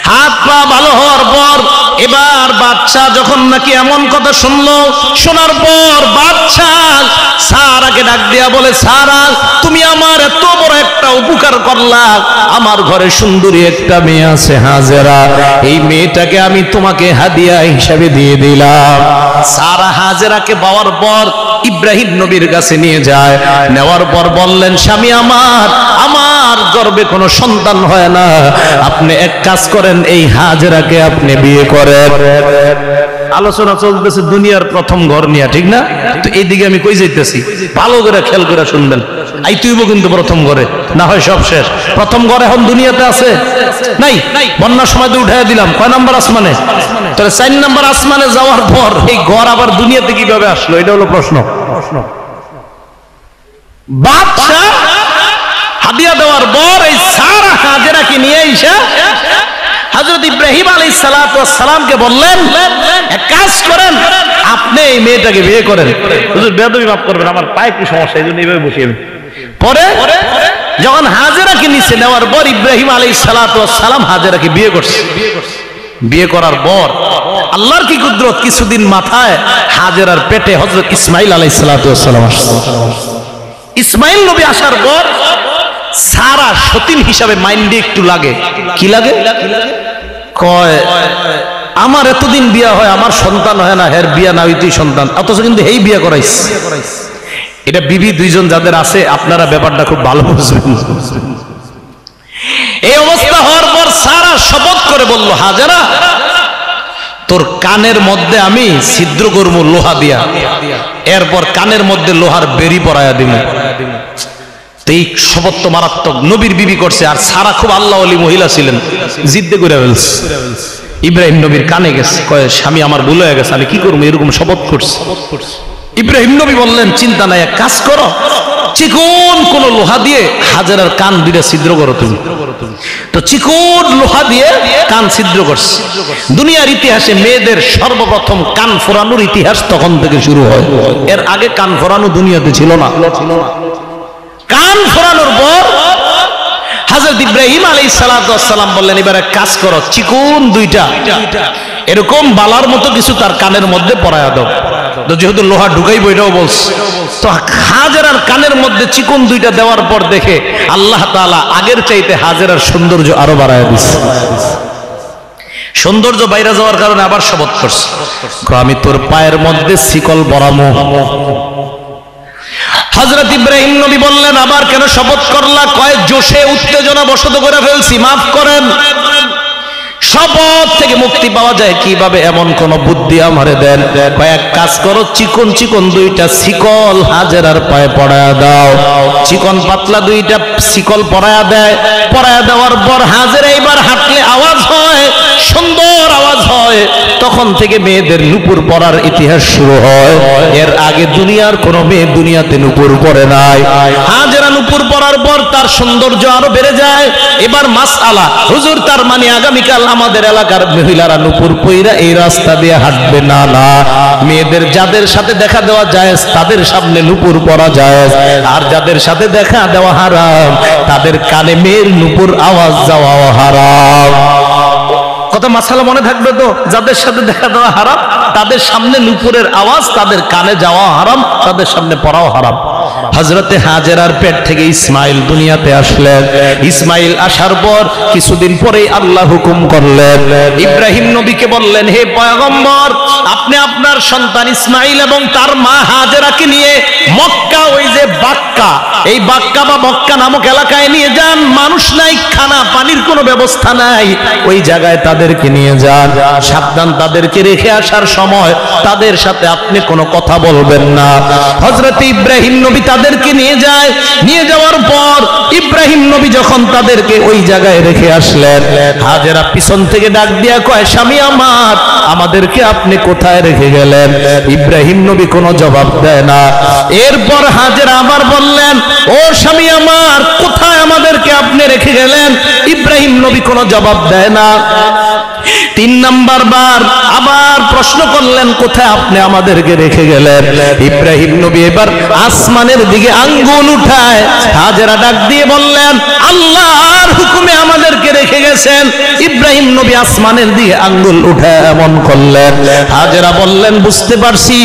হাত পা ভালো হওয়ার পর এবার বাচ্চা যখন নাকি এমন কথা শুনলো, শোনার পর বাচ্চা সারাকে ডাক দিয়া বলে, সারা তুমি আমার এত বড় একটা উপকার করলা, আমার ঘরে সুন্দরী একটা মেয়ে আছে হাজেরা, এই মেয়েটাকে আমি তোমাকে হাদিয়া হিসাবে দিয়ে দিলাম। সারা হাজেরাকে পাওয়ার পর ইব্রাহিম নবীর কাছে নিয়ে যায়। নেওয়ার পর বললেন স্বামী আমার গর্ভে কোনো সন্তান হয় না, আপনি এক কাজ করেন এই হাজেরাকে আপনি বিয়ে করেন। আলোচনা চলতেছে দুনিয়ার প্রথম ঘর নিয়ে, ঠিক না? তো এইদিকে আমি কই যাইতেছি ভালো করে খেয়াল করে শুনবেন। আই তুইব কিন্তু প্রথম ঘরে, না হয় সব শেষ। প্রথম ঘর এখন দুনিয়াতে আছে নাই? বন্যার সময় তো উঠাইয়া দিলাম। কয় নাম্বার আসমানে? তাহলে 4 নাম্বার আসমানে যাওয়ার পর এই ঘর আবার দুনিয়াতে কিভাবে আসলো, এটা হলো প্রশ্ন। বাদশা হাদিয়া দেওয়ার পর এই সারা হাজেরাকে নিয়ে এসে হযরত ইব্রাহিম আলাইহিস সালাতু ওয়াস সালামকে বললেন এক কাজ করেন, আপনি এই মেয়েটাকে বিয়ে করেন। হুজুর বেয়াদবি মাফ করবেন, আমার পায়ে কি সমস্যা, এইজন্য এইভাবে বসিয়ে। পরে যখন হাজেরাকে নিচে নেওয়ার পর ইব্রাহিম আলাইহিস সালাতু ওয়াস সালাম হাজেরাকে বিয়ে করছে। বিয়ে করার পর আল্লাহর কি কুদরত, কিছুদিন মাথায় হাজেরার পেটে হযরত ইসমাঈল আলাইহিস সালাতু ওয়াস সালাম আসছে। ইসমাঈল নবী আসার পর সারা সতীন হিসাবে মাইন্ডে একটু লাগে। কি লাগে? কয় আমার এতদিন বিয়া হয়, আমার সন্তান হয় না, হের বিয়া না হইতেই সন্তান, অথচ কিন্তু এই বিয়া করাইছে। এটা বিবি দুইজন যাদের আছে আপনারা ব্যাপারটা খুব ভালো বুঝবেন। এই অবস্থা হওয়ার পর সারা শপথ করে বলল, হাজেরা তোর কানের মধ্যে আমি ছিদ্র করবো লোহা দিয়া, এরপর কানের মধ্যে লোহার বেরি পরাইয়া দিব। এই শপথ তো মারাত্মক, নবীর বিবি করছে। আর সারা খুব আল্লাহ ওয়ালি মহিলা ছিলেন, জিদ্দে করে ফেলছে। ইব্রাহিম নবীর কানে গেছে, কয় স্বামী আমার ভুল হয়ে গেছে, আমি কি করবো, এরকম শপথ করছে। ইব্রাহিম নবী বললেন চিন্তা নাই, এক কাজ করো, চিকন কোন লোহা দিয়ে হাজেরার কান দুইটা ছিদ্র করো তুমি। তো চিকন লোহা দিয়ে কান ছিদ্র করছে। দুনিয়ার ইতিহাসে মেয়েদের সর্বপ্রথম কান ফোরানোর ইতিহাস তখন থেকে শুরু হয়, এর আগে কান ফোরানো দুনিয়াতে ছিল না। কান ফোরানোর পর হযরত ইব্রাহিম আলাইহিস সালাতু ওয়াস সালাম বললেন এবার এক কাজ করো, চিকন দুইটা এরকম বালার মতো কিছু তার কানের মধ্যে পরায়া দাও। তো যেহেতু লোহা ঢুকাইবো এটাও বলছে, তো হাজেরার কানের মধ্যে চিকন দুইটা দেওয়ার পর দেখে আল্লাহ তাআলা আগের চাইতে হাজেরার সৌন্দর্য আরো বাড়ায় দিচ্ছে। সৌন্দর্য বাইরে যাওয়ার কারণে আবার শপথ করছে, আমি তোর পায়ের মধ্যে শিকল বরামো। হযরত ইব্রাহিম নবী বললেন আবার কেন শপথ করলা? কয় জোশে উত্তেজনা বশত করে ফেলছি, মাফ করেন। শপথ থেকে মুক্তি পাওয়া যায় কিভাবে, এমন কোন বুদ্ধি আমারে দেন। কয়েক কাজ করো, চিকন চিকন দুইটা শিকল হাজেরার পায়ে পরায়া দাও। চিকন পাতলা দুইটা শিকল পরায়া দেয়। পরায়া দেওয়ার পর হাজেরা এবার হাঁটলে আওয়াজ হয়, সুন্দর আওয়াজ হয়। তখন থেকে মেয়েদের নুপুর পরার ইতিহাস শুরু হয়। এর আগে দুনিয়ার কোন মেয়ে দুনিয়াতে নুপুর পরে নাই। হাজেরা নুপুর পরার পর তার সৌন্দর্য আরো বেড়ে যায়। এবার মাসআলা, হুজুর তার মানে আগামীকাল আমাদের এলাকার মহিলারা নুপুর পইরা এই রাস্তা দিয়ে হাঁটবে না? না, মেয়েদের যাদের সাথে দেখা দেওয়া যায় তাদের সামনে নুপুর পরা যায়, আর যাদের সাথে দেখা দেওয়া হারাম তাদের কানে মেয়ের নুপুর আওয়াজ যাওয়া হারাম। কথা মাসালা মনে থাকবে তো? যাদের সাথে দেখা দেওয়া হারাম তাদের সামনে নুপুরের আওয়াজ তাদের কানে যাওয়া হারাম, তাদের সামনে পড়াও হারাম। হযরতে হাজেরার পেট থেকে ইসমাইল দুনিয়াতে আসলেন। ইসমাইল আসার পর কিছুদিন পরেই আল্লাহ হুকুম করলেন, ইব্রাহিম নবীকে বললেন, হে পয়গম্বর, আপনি আপনার সন্তান ইসমাইল এবং তার মা হাজেরাকে নিয়ে মক্কা, ওই যে বাক্কা, এই বাক্কা বা মক্কা নামক এলাকায় নিয়ে যান। মানুষ নাই, খানা পানির কোনো ব্যবস্থা নাই, ওই জায়গায় তাদেরকে নিয়ে যান। সাবধান, তাদেরকে রেখে আসার সময় তাদের সাথে আপনি কোনো কথা বলবেন না। হযরত ইব্রাহিম নবী তাদেরকে নিয়ে যায়। নিয়ে যাওয়ার পর ইব্রাহিম নবী যখন তাদেরকে ওই জায়গায় রেখে আসলেন, হাজেরা পিছন থেকে ডাক দিয়া কয়, স্বামী আমার, আমাদেরকে আপনি কোথায় রেখে গেলেন? ইব্রাহিম নবী কোনো জবাব দেয় না। এরপর হাজেরা আবার বললেন, ও স্বামী আমার, কোথায় আমাদেরকে আপনি রেখে গেলেন? ইব্রাহিম নবী কোনো জবাব দেয় না। 3 নাম্বার বার আবার প্রশ্ন করলেন, কোথায় আপনি আমাদেরকে রেখে গেলেন? ইব্রাহিম নবী এবার আসমানের দিকে আঙ্গুল উঠায় হাজেরা ডাক দিয়ে বললেন, আল্লাহর হুকুমে আমাদেরকে রেখে গেছেন। ইব্রাহিম নবী আসমানের দিকে আঙ্গুল উঠায় এমন করলেন। হাজেরা বললেন, বুঝতে পারছি,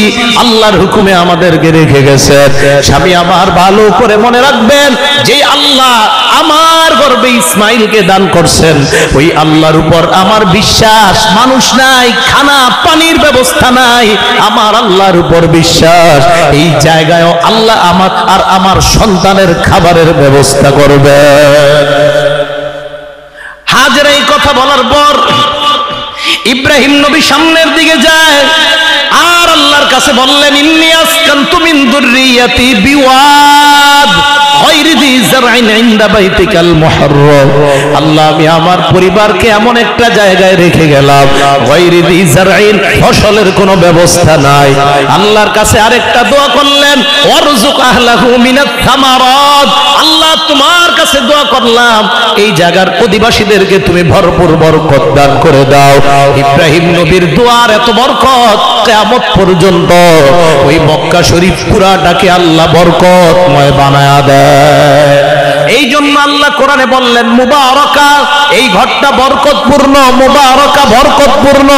আল্লাহর হুকুমে আমাদেরকে রেখে গেছেন। স্বামী আমার, ভালো করে মনে রাখবেন, যে আল্লাহ আমার গর্ভে ইসমাইলকে দান করছেন, ওই আল্লাহর উপর আমার বিশ্বাস। মানুষ নাই, খানা পানির ব্যবস্থা নাই, আমার আল্লাহর উপর বিশ্বাস। এই জায়গায় আল্লাহ আমার আর আমার সন্তানের খাবারের ব্যবস্থা করবে। হাজেরা এই কথা বলার পর ইব্রাহিম নবী সামনের দিকে যায় আর আল্লাহর কাছে বললেন, ইন্নী আসকানতু মিন যুররিয়াতি বিওয়াদ গায়রি যি যারইন ইনদা বাইতিকাল মুহাররম। আল্লাহ, আমি আমার পরিবারকে এমন একটা জায়গায় রেখে গেলাম, গায়রি যি যারইন, ফসলের কোনো ব্যবস্থা নাই। আল্লাহর কাছে আরেকটা দোয়া করলেন, ওয়ারযুক আহলাহু মিনাত থামারাত। আল্লাহ, তোমার কাছে দোয়া করলাম, এই জায়গার অধিবাসীদেরকে তুমি ভরপুর বরকত দান করে দাও। ইব্রাহিম নবীর দোয়ার এত বরকত, কিয়ামত পর্যন্ত ওই মক্কা শরীফ পুরাটাকে আল্লাহ বরকতময় বানায়া দেয়। এই জন্য আল্লাহ কোরআনে বললেন, মুবারাকা, এই ঘরটা বরকতপূর্ণ, মুবারাকা বরকতপূর্ণ।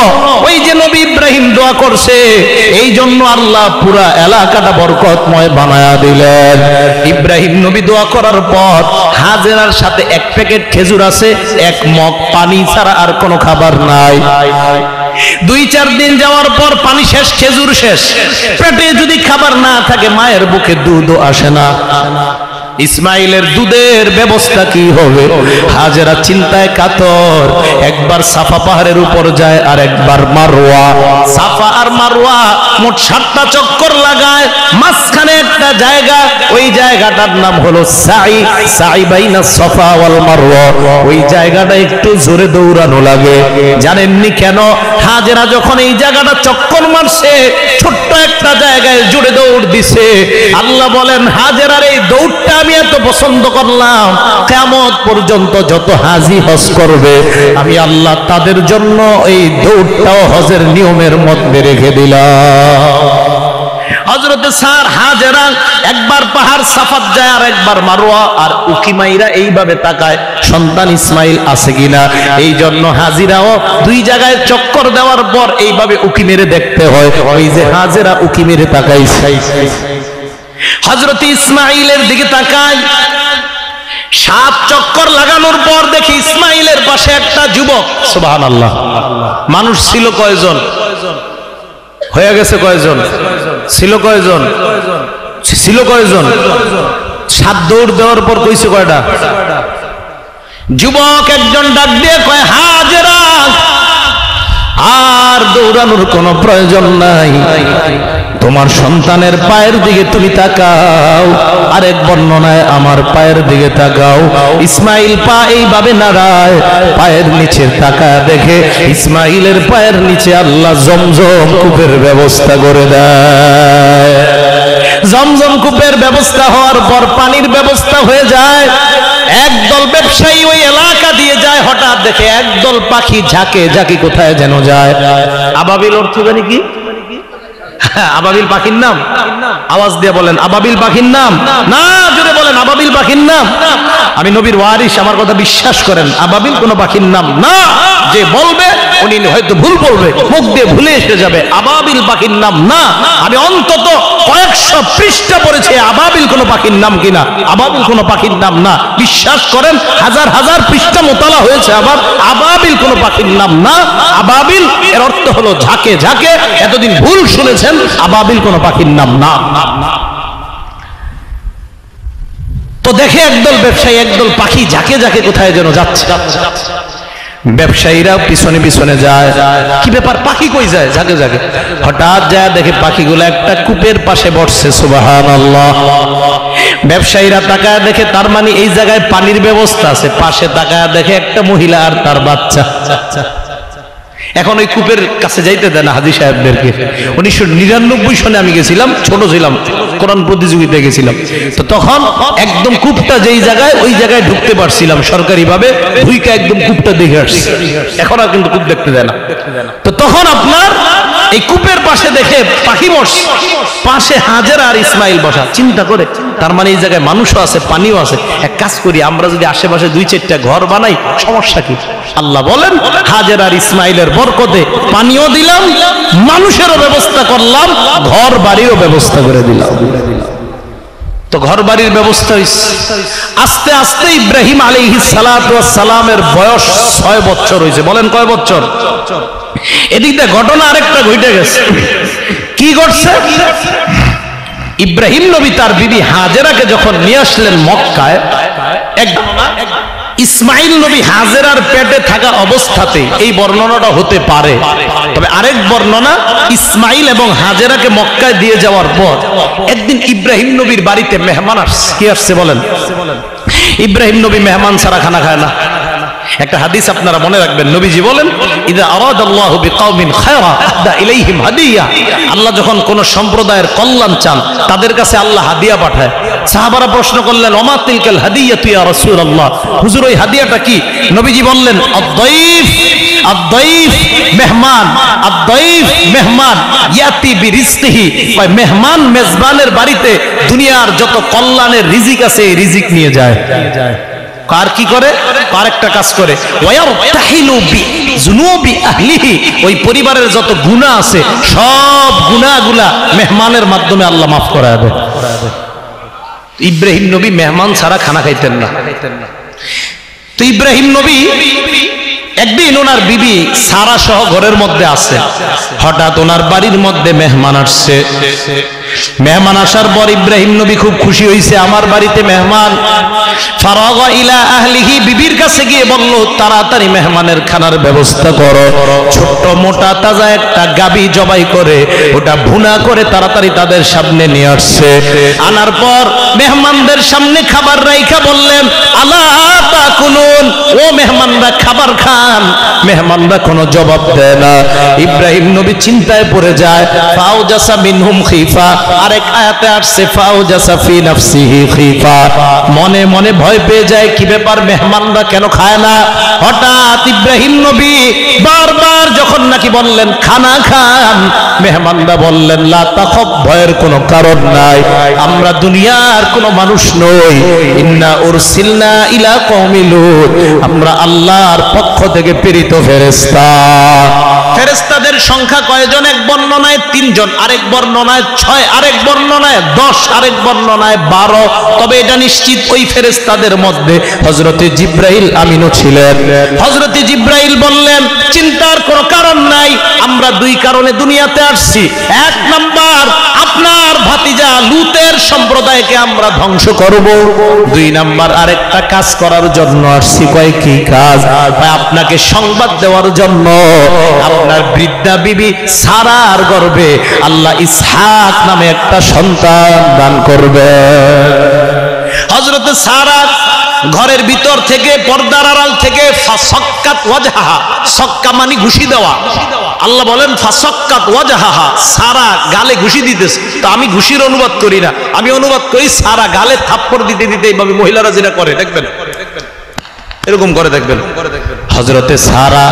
ওই যে নবী ইব্রাহিম দোয়া করছে, এই জন্য আল্লাহ পুরা এলাকাটা বরকতময় বানায়া দিলেন। ইব্রাহিম নবী দোয়া করার পর হাজেরার সাথে 1 প্যাকেট খেজুর আছে, 1 মগ পানি ছাড়া আর কোনো খাবার নাই। 2-4 দিন যাওয়ার পর পানি শেষ, খেজুর শেষ, পেটে যদি খাবার না থাকে মায়ের বুকে দুধও আসে না। ইসমাইলের দুধের ব্যবস্থা কি হবে? হাজেরা চিন্তায় কাতর। একবার সাফা পাহাড়ের উপর যায় আর একবার মারওয়া। সাফা আর মারওয়া মোট 7টা চক্কর লাগায়। মাঝখানে একটা জায়গা, ওই জায়গাটার নাম হলো সাই, সাই বাইনা সাফা ওয়াল মারওয়া। ওই জায়গাটা একটু জোরে দৌড়ানো লাগে। জানেননি কেন? হাজেরা যখন এই জায়গাটা চক্কর মারছে, ছোট্ট একটা জায়গায় জোরে দৌড় দিছে। আল্লাহ বলেন, হাজেরার এই দৌড়টা আমি এত পছন্দ করলাম, কিয়ামত পর্যন্ত যত হাজী হজ করবে আমি আল্লাহ তাদের জন্য এই দৌড়টাও হজের নিয়মের মধ্যে রেখে দিলাম। হযরতে স্যার হাজেরা একবার পাহাড় সাফাত যায় আর একবার মারওয়া, আর উকিমাইরা এইভাবে তাকায় সন্তান ইসমাইল আছে কিনা। এই জন্য হাজিরাও 2 জায়গায় চক্কর দেওয়ার পর এইভাবে উকি মেরে দেখতে হয়। ওই যে হাজেরা উকি মেরে তাকাইছে, হযরত ইসমাইলের দিকে তাকায়। 7 চক্কর লাগানোর পর দেখি ইসমাইলের পাশে একটা যুবক। সুবহানাল্লাহ। মানুষ ছিল কয়জন? হয়ে গেছে কয়জন? ছিল কয়জন? ছিল কয়জন? 7 দৌড় দেওয়ার পর কইছে কয়টা? যুবক একজন ডাক দিয়ে কয়, হাজেরা দৌড়ানোর কোনো প্রয়োজন নাই, তোমার সন্তানের পায়ের দিকে তুমি তাকাও। আরেক বর্ণনায় আমার পায়ের দিকে তাকাও। ইসমাইল পা এইভাবে নাড়ায়, পায়ের নিচে তাকায় দেখে ইসমাইলের পায়ের নিচে আল্লাহ জমজম কূপের ব্যবস্থা করে দেয়। জমজম কূপের ব্যবস্থা হওয়ার পর পানির ব্যবস্থা হয়ে যায়। একদল ব্যবসায়ী ওই এলাকা দিয়ে যায়, হঠাৎ দেখে একদল পাখি ঝাঁকে ঝাঁকে কোথায় যেন যায়। আবাবিল অর্থ জানি কি? আবাবিল পাখির নাম? আওয়াজ দিয়ে বলেন আবাবিল পাখির নাম না, জোরে বলেন আবাবিল পাখির নাম। আমি নবীর ওয়ারিস, আমার কথা বিশ্বাস করেন, আবাবিল কোন পাখির নাম না। যে বলবে উনি হয়তো ভুল বলবে, মুখ দিয়ে ভুলে এসে যাবে, আবাবিল পাখির নাম না। আমি অন্তত কয়েকশো পৃষ্ঠা পড়েছি আবাবিল কোন পাখির নাম কিনা। আবাবিল কোন পাখির নাম না, বিশ্বাস করেন, হাজার হাজার পৃষ্ঠা মোতালা হয়েছে। আবাবিল কোন পাখির নাম না। আবাবিল এর অর্থ হলো ঝাঁকে ঝাঁকে। এতদিন ভুল শুনেছেন, আবাবিল কোন পাখির নাম না। তো দেখে একদল ব্যবসায়ী একদল পাখি ঝাঁকে ঝাঁকে কোথায় যেন যাচ্ছে। ব্যবসায়ীরা পিছনে পিছনে যায়, কি ব্যাপার পাখি কই যায় ঝাঁকে ঝাঁকে? হঠাৎ যায় দেখে পাখিগুলো একটা কূপের পাশে বসছে। সুবহানাল্লাহ। ব্যবসায়ীরা তাকায় দেখে তার মানে এই জায়গায় পানির ব্যবস্থা আছে। পাশে তাকায় দেখে একটা মহিলা আর তার বাচ্চা। এখন ওই কূপের কাছে যাইতে দেয় না হাজী সাহেবদেরকে। 1999 সনে আমি গেছিলাম, ছোট ছিলাম, কোরআন প্রতিযোগিতায় গেছিলাম। তো তখন একদম কূপটা যেই জায়গায়, ওই জায়গায় ঢুকতে পারছিলাম সরকারি ভাবে, ভুইকা একদম কূপটা দেখে আসছি। এখন আর কিন্তু কূপ দেখতে দেয় না। তো তখন আপনার এই কূপের পাশে দেখে পাখি বসে, পাশে হাজেরা আর ইসমাইল বসা। চিন্তা করে, তার মানে এই জায়গায় মানুষও আছে, পানিও আছে। এক কাজ করি, আমরা যদি আশেপাশে 2-4টা ঘর বানাই, সমস্যা কি? আল্লাহ বলেন হাজেরা আর ইসমাইলের বরকতে পানিও দিলাম, মানুষেরও ব্যবস্থা করলাম, ঘর বাড়িরও ব্যবস্থা করে দিলাম। তো ঘর বাড়ির ব্যবস্থা হইছে। আস্তে আস্তে ইব্রাহিম আলাইহিস সালাতু ওয়াস সালামের বয়স 6 বছর হয়েছে। বলেন কয় বছর? এদিকে ঘটনা আরেকটা ঘটে গেছে। কি ঘটছে? ইব্রাহিম নবী তার বিবি হাজেরাকে যখন নিয়ে আসলেন মক্কায়, ইসমাইল নবী হাজেরার পেটে থাকা অবস্থাতে, এই বর্ণনাটা হতে পারে, তবে আরেক বর্ণনা ইসমাইল এবং হাজেরাকে মক্কায় দিয়ে যাওয়ার পর একদিন ইব্রাহিম নবীর বাড়িতে মেহমান আসছে। কি আসছে বলেন? ইব্রাহিম নবী মেহমান ছাড়া খানা খায় না। একটা হাদিস আপনারা মনে রাখবেন, নবীজি বলেন ইযা আরাদাল্লাহু বিকাউমিন খায়রা আহদা ইলাইহিম হাদিয়া। আল্লাহ যখন কোন সম্প্রদায়ের কল্যাণ চান, তাদের কাছে আল্লাহ হাদিয়া পাঠায়। সাহাবারা প্রশ্ন করলেন ওমা তিলকাল হাদিয়াতু ইয়া রাসূলুল্লাহ, হুজুর ওই হাদিয়াটা কি? নবীজি বললেন আদ-দাইফ, আদ-দাইফ মেহমান, আদ-দাইফ মেহমান ইয়াতি বিরিজকিহি। কয় মেহমান মেজবানের বাড়িতে দুনিয়ার যত কল্যাণের রিজিক আছে এই রিজিক নিয়ে যায়। কার কি করে? আরেকটা কাজ করে, ওয়ায়ারতাহিলু বিযুনুবি আহলিহি, ওই পরিবারের যত গুনাহ আছে সব গুনাহগুলা মেহমানের মাধ্যমে আল্লাহ মাফ করায় দেয়। ইব্রাহিম নবী মেহমান ছাড়া খানা খাইতেন না। তো ইব্রাহিম নবী একদিন ওনার বিবি সারা সহ ঘরের মধ্যে আছে, হঠাৎ ওনার বাড়ির মধ্যে মেহমান আসছে। মেহমান আসার পর ইব্রাহিম নবী খুব খুশি হয়েছে, আমার বাড়িতে মেহমান। ফারাগা ইলা আহলিহি, বিবির কাছে গিয়ে বলল তাড়াতাড়ি মেহমানের খানার ব্যবস্থা করো। ছোট্ট মোটা তাজা একটা গাবি জবাই করে ওটা ভুনা করে তাড়াতাড়ি তাদের সামনে নিয়ে আসছে। আনার পর মেহমানদের সামনে খাবার রাইখা বললেন আলা তাকুলুন, ও মেহমানরা খাবার খান। মেহমানরা কোনো জবাব দেয় না। ইব্রাহিম নবী চিন্তায় পড়ে যায়। ফাউজাসা মিনহুম খিফা, আরেক আয়াতে আসছে ফাউজাসা ফি নাফসিহি খিফা, মনে মনে ভয় পেয়ে যায়, কি ব্যাপার মেহমানরা কেন খায় না? হঠাৎ ইব্রাহিম নবী বারবার যখন নাকি বললেন খানা খান, মেহমানরা বললেন লা তাখাফ, ভয়ের কোনো কারণ নাই, আমরা দুনিয়ার কোনো মানুষ নই, ইন্না উরসিলনা ইলা কওমি লূত, আমরা আল্লাহর পক্ষ থেকে প্রেরিত ফেরেশতা। ফেরেশতাদের সংখ্যা কয়জন? এক বর্ণনায় 3 জন, আরেক বর্ণনায় 6, আরেক বর্ণনায় 10, আরেক বর্ণনায় 12। তবে এটা নিশ্চিত ওই ফেরেশতাদের মধ্যে হযরতে জিবরাইল আমিনও ছিলেন। হযরতে জিবরাইল বললেন চিন্তার কোনো কারণ নাই, আমরা দুই কারণে দুনিয়াতে আসছি। এক নাম্বার, আপনার ভাতিজা লূতের সম্প্রদায়কে আমরা ধ্বংস করব। দুই নাম্বার, আরেকটা কাজ করার জন্য আসছি। কয় কি কাজ? আপনাকে সংবাদ দেওয়ার জন্য আপনার বৃদ্ধা বিবি সারার গর্ভে আল্লাহ ইসহাক নামে একটা সন্তান দান করবে। হযরত সারা ঘরের ভিতর থেকে, পর্দার আড়াল থেকে ফাসাক্কাত ওয়াজহাহা, সক্কা মানে ঘুষি দেওয়া। আল্লাহ বলেন ফাসাক্কাত ওয়াজহাহা, সারা গালে ঘুষি দিতেছে। তো আমি ঘুষির অনুবাদ করি না, আমি অনুবাদ করি সারা গালে থাপ্পড় দিতে দিতে এইভাবে মহিলারা যেটা করে দেখবেন, এরকম করে দেখবেন। হযরতে সারা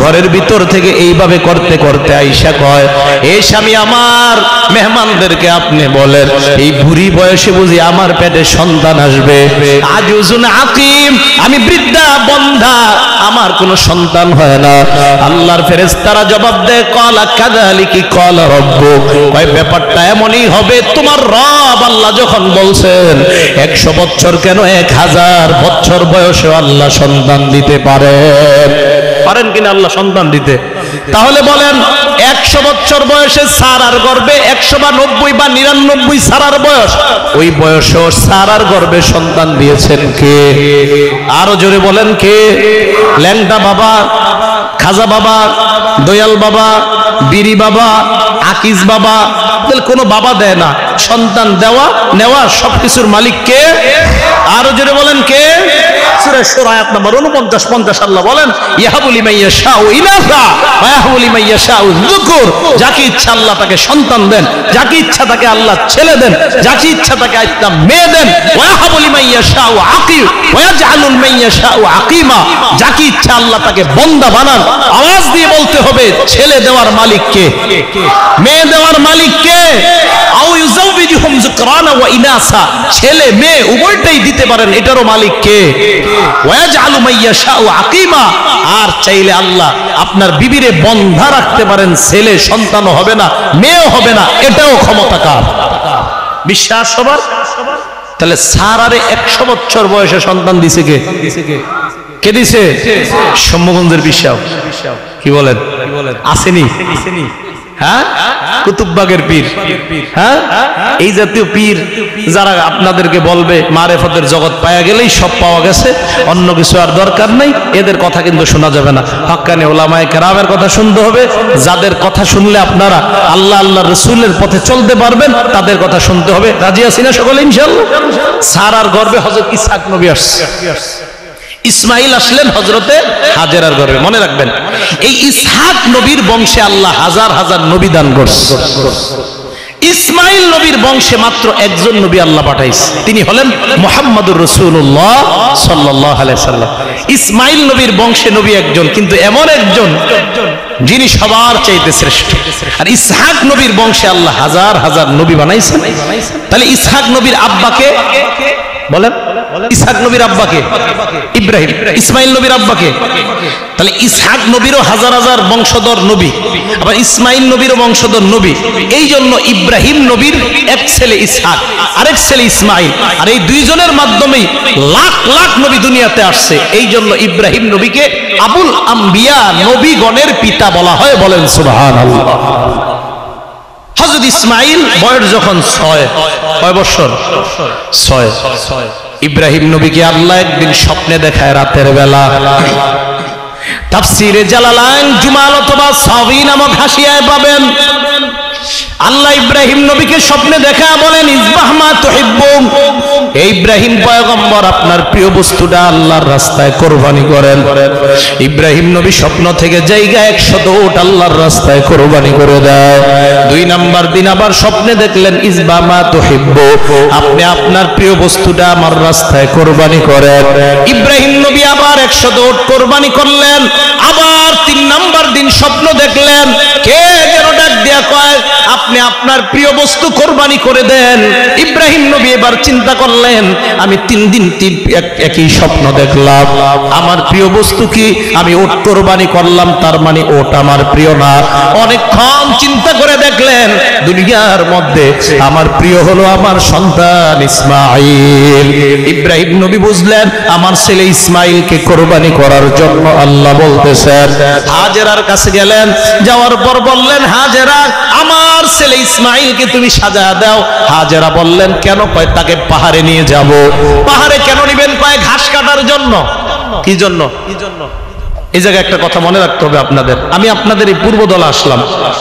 ঘরের ভিতর থেকে এইভাবে করতে করতে আয়েশা কয়, এই স্বামী আমার, মেহমানদেরকে আপনি বলেন এই বুড়ি বয়সে বুঝি আমার পেটে সন্তান আসবে? আজুজুন আকিম, আমি বৃদ্ধা বন্ধা, আমার কোনো সন্তান হয় না। আল্লাহর ফেরেশতারা জবাব দেয়, ক্বালা কাযালিকি ক্বালা রাব্বুক, কয় ব্যাপারটা এমনই হবে, তোমার রব আল্লাহ যখন বলছেন 100 বছর কেন 1000 বছর বয়সে আল্লাহ সন্তান দিতে পারেন কিনা আল্লাহ সন্তান দিতে? তাহলে বলেন 100 বছর বয়সে সারার গর্ভে 100 বা 90 বা 99 সারার বয়স, ওই বয়সে সারার গর্ভে সন্তান দিয়েছেন কে? আরো জোরে বলেন কে? ল্যাংটা বাবা, খাজা বাবা, দয়াল বাবা, বিরি বাবা, আকিজ বাবা, কোনো বাবা দেয় না। সন্তান দেওয়া নেওয়া সবকিছুর মালিক কে? আরো জোরে বলেন কে? সূরা শুরা আয়াত নম্বর 49 50 আল্লাহ বলেন, ইয়াহাবু লিমান ইয়াশাউ ইনাসা ওয়া ইয়াহাবু লিমান ইয়াশাউ যুকুর, যাকে ইচ্ছা আল্লাহ তাকে সন্তান দেন, যাকে ইচ্ছা তাকে আল্লাহ ছেলে দেন, যাকে ইচ্ছা তাকে আল্লাহ মেয়ে দেন। ওয়া ইয়াহাবু লিমান ইয়াশাউ আকিম ওয়া ইয়াজআলু লিমান ইয়াশাউ আকিমা, যাকে ইচ্ছা আল্লাহ তাকে বান্দা বানান। আওয়াজ দিয়ে বলতে হবে, ছেলে দেওয়ার মালিক কে? মেয়ে দেওয়ার মালিক কে? আও ইউযাউবিজুহুম যুকরানা ওয়া ইনাসা, ছেলে মেয়ে উভয়টাই দিতে পারেন, এটারও মালিক কে? ওয়াজআলু মাইয়াশাউ আকিমা, আর চাইলে আল্লাহ আপনার বিবিরে বন্ধা রাখতে পারেন, ছেলে সন্তানও হবে না, মেয়েও হবে না, এটাও ক্ষমতা কার? বিশ্বাস সবার? তাহলে সারারে 100 বছর বয়সে সন্তান দিছে কে? কে দিছে? সম্মগঞ্জের বিশ্বাস। কি বলেন? আসেনি? হ্যাঁ, কুতুববাগের পীর, হ্যাঁ, এই জাতীয় পীর যারা আপনাদেরকে বলবে মারেফতের জগৎ পাওয়া গেলেই সব পাওয়া গেছে, অন্য কিছু আর দরকার নাই, এদের কথা কিন্তু শোনা যাবে না। হক্কানি ওলামায়ে কেরামের কথা শুনতে হবে। যাদের কথা শুনলে আপনারা আল্লাহ আল্লাহ রাসূলের পথে চলতে পারবেন, তাদের কথা শুনতে হবে। রাজি আছি না সকলে ইনশাআল্লাহ? সারার গর্ভে হযরত ইসহাক নবী আসছে, ইসমাইল আসলেন হযরতে হাজেরার গর্ভে। মনে রাখবেন, এই ইসহাক নবীর বংশে আল্লাহ হাজার হাজার নবী দান করছে। ইসমাইল নবীর বংশে মাত্র একজন নবী আল্লাহ পাঠাইছে, তিনি হলেন মুহাম্মদুর রাসূলুল্লাহ সাল্লাল্লাহু আলাইহি সাল্লাম। ইসমাইল নবীর বংশে নবী একজন, কিন্তু এমন একজন যিনি সবার চাইতে শ্রেষ্ঠ। আর ইসহাক নবীর বংশে আল্লাহ হাজার হাজার নবী বানাইছেন। তাহলে ইসহাক নবীর আব্বাকে বলেন, ইসহাক নবীর আব্বাকে ইব্রাহিম, ইসমাইল নবীর আব্বাকে? তাহলে ইসহাক নবীরও হাজার হাজার বংশধর নবী, আবার ইসমাইল নবীরও বংশধর নবী। এই জন্য ইব্রাহিম নবীর এক ছেলে ইসহাক, আরেক ছেলে ইসমাইল, আর এই দুইজনের মাধ্যমেই লাখ লাখ নবী দুনিয়াতে আসছে। এই জন্য ইব্রাহিম নবীকে আবুল আম্বিয়া, নবীগণের পিতা বলা হয়। বলেন সুবহানাল্লাহ। হযরত ইসমাইল বয়স যখন 6, কয় বছর? 6। ইব্রাহিম নবীকে আল্লাহ একদিন স্বপ্নে দেখায় রাতের বেলা। তাফসীরে জালালাইন জুমাল অথবা সাবি নামক হাসিয়ায় পাবেন, আল্লাহ ইব্রাহিম নবীকে স্বপ্নে দেখা বলেন, ইসবাহ মা তুহিব্বুন, এই ইব্রাহিম পয়গম্বর আপনার প্রিয় বস্তুটা আল্লাহর রাস্তায় কুরবানি করেন। ইব্রাহিম নবী স্বপ্ন থেকে জায়গা 100 উট আল্লাহর রাস্তায় কুরবানি করে দেয়। 2 নাম্বার দিন আবার স্বপ্নে দেখলেন, ইসবাহ মা তুহিব্বু, আপনি আপনার প্রিয় বস্তুটা আমার রাস্তায় কুরবানি করেন। ইব্রাহিম নবী আবার 100 উট কুরবানি করলেন। আবার 3 নাম্বার দিন স্বপ্ন দেখলেন, কে যেন ডাক দিয়া কয়, আপনি আপনার প্রিয় বস্তু কোরবানি করে দেন। ইব্রাহিম নবী এবার চিন্তা করলেন, আমি 3 দিন একই স্বপ্ন দেখলাম, আমার প্রিয় বস্তু কি, আমি ওট কোরবানি করলাম, তার মানে ওট আমার প্রিয় না। অনেকক্ষণ চিন্তা করে দেখলেন, দুনিয়ার মধ্যে আমার প্রিয় হলো আমার সন্তান ইসমাইল। ইব্রাহিম নবী বুঝলেন আমার ছেলে ইসমাইলকে কোরবানি করার জন্য আল্লাহ বলতেছেন। হাজেরার কাছে গেলেন, যাওয়ার পর বললেন, হাজেরা আমার ছেলে ইসমাইলকে তুমি সাজা দাও। হাজেরা বললেন, কেন? কয় তাকে পাহাড়ে নিয়ে যাব। পাহাড়ে কেন নিবেন? কয় ঘাস কাটার জন্য। কি জন্য? এই জায়গায় একটা কথা মনে রাখতে হবে আপনাদের। আমি আপনাদের এই পূর্বদলা আসলাম,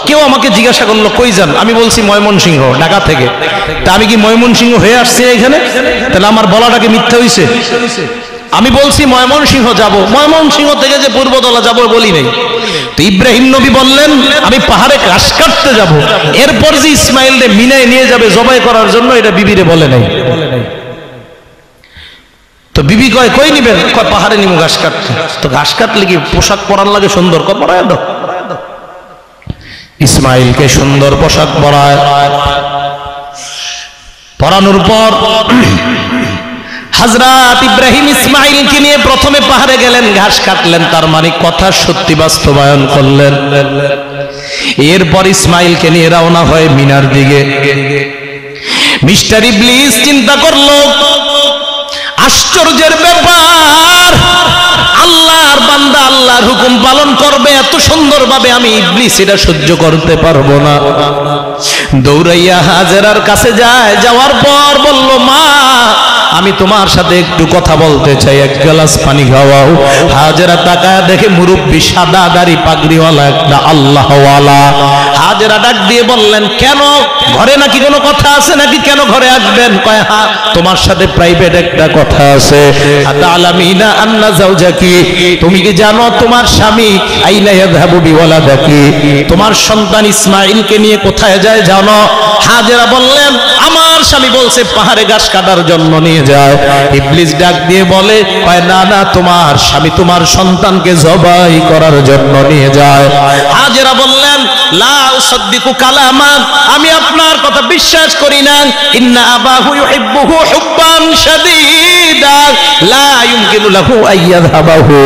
কেউ আমাকে জিজ্ঞাসা করলো কই যান, আমি বলছি ময়মনসিংহ, ঢাকা থেকে। তা আমি কি ময়মনসিংহ হয়ে আসছি এখানে? তাহলে আমার বলাটাকে মিথ্যা হইছে? আমি বলছি ময়মনসিংহ যাব, ময়মনসিংহ থেকে যে পূর্বদলা যাব বলি নাই। তো ইব্রাহিম নবী বললেন আমি পাহাড়ে ঘাস কাটতে যাব, এরপর যে ইসমাইলকে মিনায় নিয়ে যাবে জবাই করার জন্য, এটা বিবিরে বলে নাই। তো বিবি কয় কই নিবেন? কয় পাহাড়ে নিব ঘাস কাটতে। তো ঘাস কাটলে কি পোশাক পরার লাগে সুন্দর? কয় পরায় দাও। ইসমাইলকে সুন্দর পোশাক পরানোর পর হযরত ইব্রাহিম ইসমাইলকে নিয়ে প্রথমে পাহাড়ে গেলেন, ঘাস কাটলেন, তার মানে কথা সত্যি বাস্তবায়ন করলেন। এরপর ইসমাইলকে নিয়ে রওনা হয় মিনার দিকে। মিস্টার ইবলিস চিন্তা করলো, আশ্চর্যের ব্যাপার, আল্লাহর বান্দা আল্লাহর হুকুম পালন করবে এত সুন্দরভাবে, আমি ইবলিস এটা সহ্য করতে পারবো না। দৌড়াইয়া হাজেরার কাছে যায়, যাওয়ার পর বলল, মা আমি তোমার সাথে একটু কথা বলতে চাই, এক গ্লাস পানি খাওয়াও। হাজেরা তাকায় দেখে মুরব্বী সাদা দাড়ি পাগড়িওয়ালা একটা আল্লাহওয়ালা। হাজেরা ডাক দিয়ে বললেন, কেন ঘরে নাকি কোনো কথা আছে নাকি, কেন ঘরে আসবেন? কয় হ্যাঁ, তোমার সাথে প্রাইভেট একটা কথা আছে। আতালামিনা আন্না যাওজাকি, তুমি কি জানো তোমার স্বামী আইনা ইয়াযহাবু বিওয়ালাদাকি, তোমার সন্তান ইসমাইলকে নিয়ে কোথায় যায় জানো? হাজেরা বললেন, আমার স্বামী বলছে পাহাড়ে ঘাস কাটার জন্য নিয়ে যায়। ইবলিস ডাক দিয়ে বলে, কয় না না, তোমার স্বামী তোমার সন্তানকে জবাই করার জন্য নিয়ে যায়। হাজেরা বললেন, লা উসাদ্দিকু কালামান, আমি আপনার কথা বিশ্বাস করি না। ইন্না আবাহু ইউহিব্বুহু হুব্বান শাদীদা লা ইউমকিনু লাহু আইয়াযহাবাহু,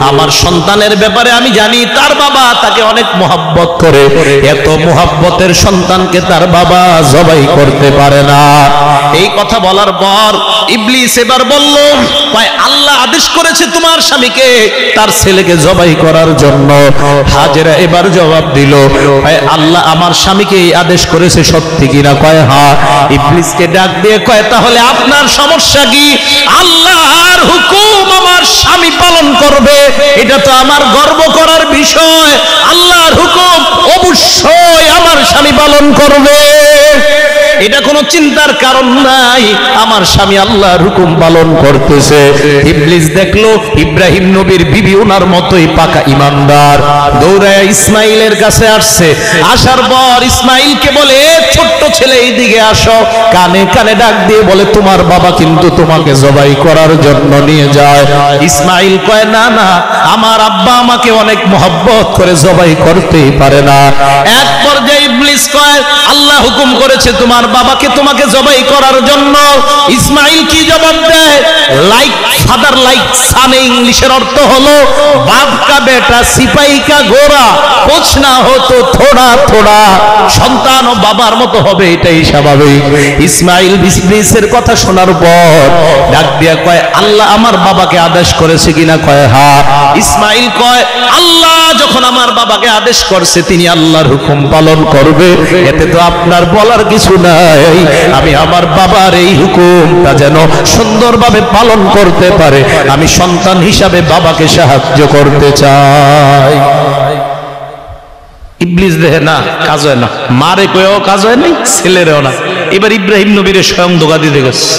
আমার সন্তানের ব্যাপারে আমি জানি তার বাবা তাকে অনেক মোহাব্বত করে, এত মোহাব্বতের সন্তানকে তার বাবা জবাই করতে পারে না। এই কথা বলার পর ইবলিস এবার বলল, কয় আল্লাহ আদেশ করেছে তোমার স্বামীকে তার ছেলেকে জবাই করার জন্য। হাজেরা এবার জবাব দিল, কয় আল্লাহ আমার স্বামীকে এই আদেশ করেছে, সত্যি কিনা? কয় হ্যাঁ। ইবলিসকে ডাক দিয়ে কয়, তাহলে আপনার সমস্যা কি? আল্লাহর হুকুম আমার স্বামী পালন করবে, এটা তো আমার গর্ব করার বিষয়। আল্লাহর হুকুম অবশ্যই আমার স্বামী পালন করবে, এটা কোনো চিন্তার কারণ নাই, আমার স্বামী আল্লাহর হুকুম পালন করতেছে। ইবলিস দেখলো ইব্রাহিম নবীর বিবি ওনার মতোই পাকা ইমানদার, দৌড়ায় ইসমাইলের কাছে আসছে। আসার পর ইসমাইলকে বলে, ছোট্ট ছেলে এইদিকে আসো। কানে কানে ডাক দিয়ে বলে, তোমার বাবা কিন্তু তোমাকে জবাই করার জন্য নিয়ে যায়। ইসমাইল কয়, না না, আমার আব্বা আমাকে অনেক মহব্বত করে জবাই করতেই পারে না। এক পর্যায়ে ইবলিস কয়, আল্লাহ হুকুম করেছে তোমার বাবাকে তোমাকে জবাই করার জন্য। ইসমাইল কি জবাব দেয়? লাইক ফাদার লাইক সান, ইংলিশের অর্থ হলো বাপ কা বেটা সিপাহী কা ঘোড়া, কুছ না হতো থোড়া থোড়া, সন্তান ও বাবার মতো হবে, এটাই স্বাভাবিক। ইসমাইল ইবলিসের কথা শোনার পর ডাক দিয়া কয়, আল্লাহ আমার বাবাকে আদেশ করেছে কিনা? কয় হ্যাঁ। ইসমাইল কয়, আল্লাহ যখন আমার বাবাকে আদেশ করছে তিনি আল্লাহর হুকুম পালন করবে, এতে তো আপনার বলার কিছু নাই। আমি আমার বাবার এই হুকুমটা যেন সুন্দরভাবে পালন করতে পারে, আমি সন্তান হিসাবে বাবাকে সাহায্য করতে চাই। ইবলিস দেখে না, কাজ হয় না, মারে কয়েও কাজ হয় নাই, ছেলেরেও না। এবার ইব্রাহিম নবীরে স্বয়ং ধোঁকা দিতে গেছে।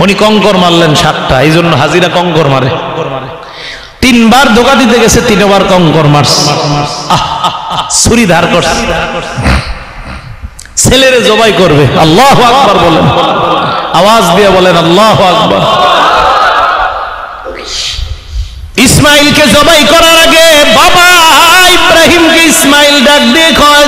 উনি কঙ্কর মারলেন 7টা, এই জন্য হাজিরা কঙ্কর মারে। 3বার ধোঁকা দিতে গেছে, 3বার কঙ্কর মারছে, ছুরি ধার করছে, ছেলেরে জবাই করবে। আল্লাহু আকবার বলেন, আওয়াজ দিয়ে বলেন আল্লাহু আকবার। ইসমাইলকে জবাই করার আগে বাবা ইব্রাহিমকে ইসমাইল ডাক দিয়ে কয়,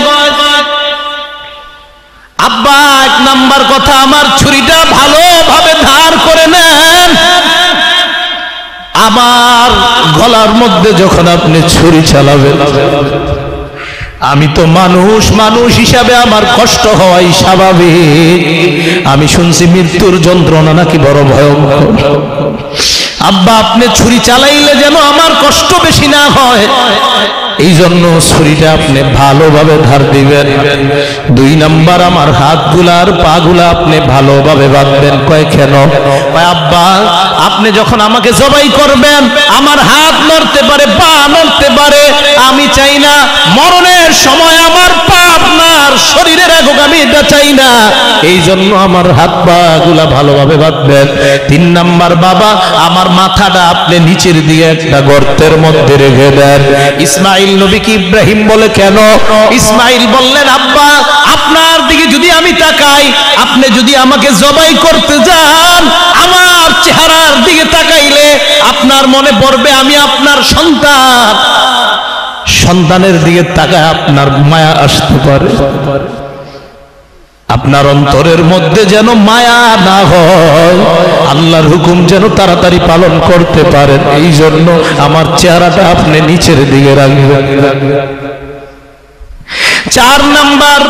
নাম্বার কথা, আমার ছুরিটা ভালোভাবে ধার করে নেন। আমার গলার মধ্যে যখন আপনি ছুরি চালাবেন, আমি তো মানুষ হিসাবে আমার কষ্ট হওয়াই স্বাভাবিক। আমি শুনছি মৃত্যুর যন্ত্রণা নাকি বড় ভয়ঙ্কর। আব্বা আপনি ছুরি চালাইলে যেন আমার কষ্ট বেশি না হয়, এই জন্য ছুরিটা আপনি ভালোভাবে ধার দিবেন। 2 নাম্বার, আমার হাতগুলা আর পাগুলা আপনি ভালোভাবে বাঁধবেন। কয় কেন? কয় আব্বা আপনি যখন আমাকে জবাই করবেন, আমার হাত নড়তে পারে, পা নড়তে পারে, আমি চাই না মরণের সময় আমার পা আপনার শরীরে রাখুক, আমি এটা চাই না। এই জন্য আমার হাত পা গুলা ভালোভাবে বাঁধবেন। 3 নাম্বার, বাবা আমার মাথাটা আপনি নিচের দিকে একটা গর্তের মধ্যে রেখে দেন। ইসমাইল নবীকে ইব্রাহিম বলে কেন? ইসমাইল বললেন আব্বা আপনার দিকে যদি আমি তাকাই, আপনি যদি আমাকে জবাই করতে যান, আমার চেহারার দিকে তাকাইলে আপনার মনে পড়বে আমি আপনার সন্তান, সন্তানের দিকে তাকায় আপনার মায়া আসতে পারে। আপনার অন্তরের মধ্যে যেন মায়া না হয়, আল্লাহর হুকুম যেন তাড়াতাড়ি পালন করতে পারেন, এই জন্য আমার চেহারাটা আপনি নিচের দিকে রাখবেন। 4 নাম্বার,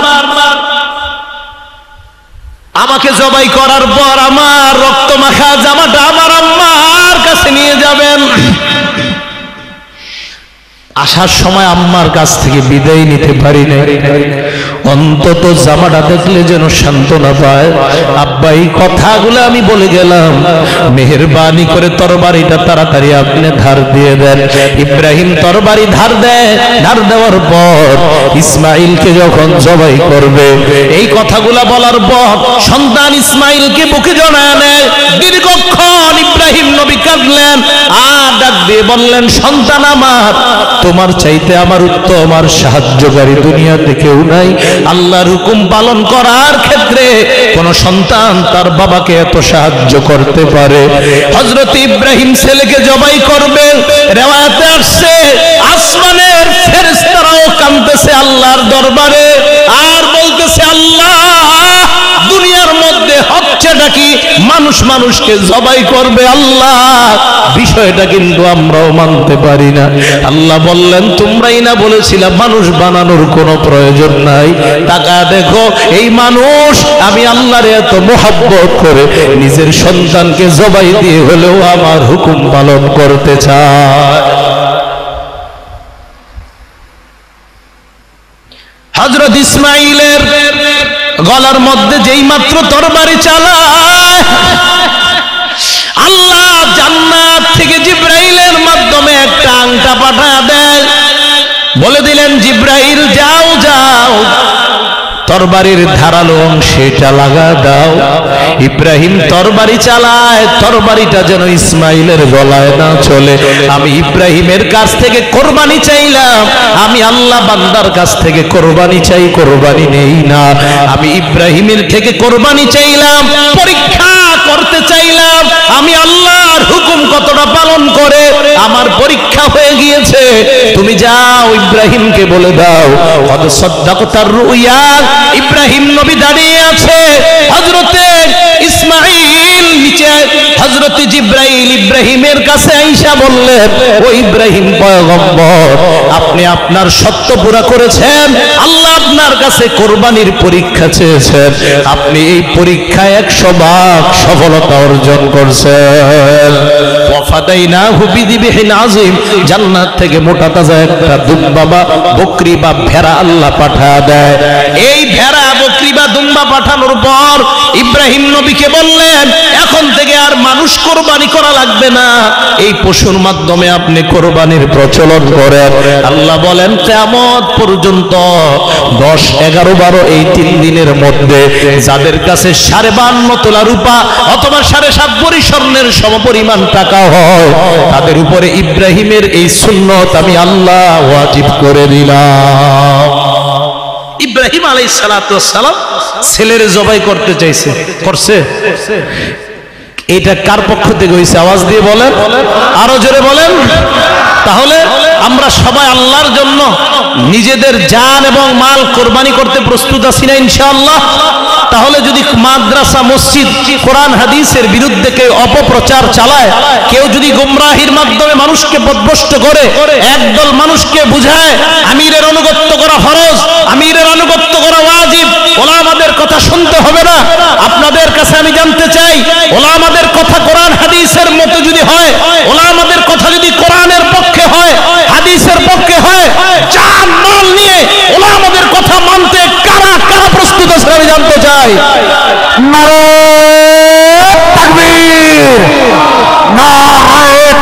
আমাকে জবাই করার পর আমার রক্ত মাখা জামাটা আমার আম্মার কাছে নিয়ে যাবেন। আসার সময় আম্মার কাছ থেকে বিদায় নিতে পারি না, অন্তত জামাটা দেখলে যেন সান্ত্বনা পায়। আব্বা এই কথাগুলো আমি বলে গেলাম, মেহেরবানি করে তরবারিটা তাড়াতাড়ি আপনি ধার দিয়ে দেন। ইব্রাহিম তরবারি ধার দেয়। ধার দেওয়ার পর ইসমাইলকে যখন জবাই করবে, এই কথাগুলা বলার পর সন্তান ইসমাইলকে বুকে জড়ায় নেয়। দীর্ঘক্ষণ ইব্রাহিম নবী কাঁদলেন, আর ডাক দিয়ে বললেন সন্তান আমার, তোমার চাইতে আমার উত্তম আর সাহায্যকারী দুনিয়াতে কেউ নাই। আল্লাহর হুকুম পালন করার ক্ষেত্রে কোন সন্তান তার বাবাকে এত সাহায্য করতে পারে? হযরত ইব্রাহিম ছেলেকে জবাই করবে, রিওয়ায়াতে আসছে আসমানের ফেরেশতারাও কাঁদতেছে আল্লাহর দরবারে, আর বলতেছে আল্লাহ দুনিয়ার মধ্যে হচ্ছেটা কি? মানুষ মানুষকে জবাই করবে, আল্লাহ বিষয়টা কিন্তু আমরাও মানতে পারি না। আল্লাহ বললেন তোমরাই না বলেছিলাম মানুষ বানানোর কোনো প্রয়োজন নাই? টাকা দেখো এই মানুষ আমি আল্লাহর এত মোহাব্বত করে নিজের সন্তানকে জবাই দিয়ে হলেও আমার হুকুম পালন করতে চায়। হযরত ইসমাইলের গলার মধ্যে যেই মাত্র তরবারি চালায়, আল্লাহ জান্নাত থেকে জিবরাইলের মাধ্যমে একটা আংটা পাঠিয়ে দেয়। বলে দিলেন জিবরাইল যাও যাও, তরবারির ধারালো অংশটা লাগা দাও। ইব্রাহিম তরবারি চালায়, তরবারিটা যেন ইসমাইলের গলায় না চলে। আমি ইব্রাহিমের কাছ থেকে কোরবানি চাইলাম, আমি আল্লাহ বান্দার কাছ থেকে কোরবানি চাই, কোরবানি নেই না। আমি ইব্রাহিমের থেকে কোরবানি চাইলাম, পরীক্ষা করতে চাইলাম আমি আল্লাহর হুকুম কতটা পালন করে। আমার পরীক্ষা হয়ে গিয়েছে, তুমি যাও ইব্রাহিমকে বলে দাও কদ সাদ্দাকতার রুইয়া। ইব্রাহিম নবী দাঁড়িয়ে আছে, হযরতে ইসমাইল নিচে, হযরতে জিবরাইল ইব্রাহিমের কাছে আইসা বললেন ও ইব্রাহিম পয়গম্বর, আপনি আপনার সত্য পুরা করেছেন, আল্লাহ আপনার কাছে কোরবানির পরীক্ষা চেয়েছেন, আপনি এই পরীক্ষায় 100 ভাগ সফলতা অর্জন করছেন। ওয়াফাদাইনাহু বিযিবহিন আযীম, জান্নাত থেকে মোটা তাজা একটা দুম্বা বা বকরি বা ভেড়া আল্লাহ পাঠিয়ে দেয়। এই ভেড়া বকরি বা দুম্বা পাঠানোর পর ইব্রাহিম নবীকে বললেন এখন থেকে আর মানুষ কোরবানি করা লাগবে না, এই পশুর মাধ্যমে আপনি কোরবানির প্রচলন করেন। আল্লাহ বলেন কিয়ামত পর্যন্ত 10, 11, 12 এই 3 দিনের মধ্যে যাদের কাছে 52 তোলা রূপা অথবা 7.5 ভরি স্বর্ণের সমপরিমাণ টাকা হয়, তাদের উপরে ইব্রাহিমের এই সুন্নত আমি আল্লাহ ওয়াজিব করে দিলাম। ইব্রাহিম আলাইহিস সালাতু ওয়াস সালাম ছেলের জবাই করতে চাইছে, করছে। এটা কার পক্ষ থেকে হইছে? আওয়াজ দিয়ে বলেন, আরো জোরে বলেন। তাহলে আমরা সবাই আল্লাহর জন্য নিজেদের জান এবং মাল কোরবানি করতে প্রস্তুত আছি না ইনশাআল্লাহ? তাহলে যদি মাদ্রাসা মসজিদ কোরআন হাদিসের বিরুদ্ধে কেউ অপপ্রচার চালায়, কেউ যদি গুমরাহির মাধ্যমে মানুষকে পথভ্রষ্ট করে, একদল মানুষকে বুঝায় আমিরের আনুগত্য করা ফরজ, আমিরের আনুগত্য করা ওয়াজিব, ওলামাদের কথা শুনতে হবে না, আপনাদের কাছে আমি জানতে চাই, ওলামাদের কথা কোরআন হাদিসের মতো যদি হয়, ওলামাদের কথা যদি কোরআনের পক্ষে হয়, হাদিসের পক্ষে হয়, জান মাল নিয়ে ওলামাদের কথা মানতে কারা কারা প্রস্তুত আছে আমি জানতে চাই। নারে তাকবীর, নারে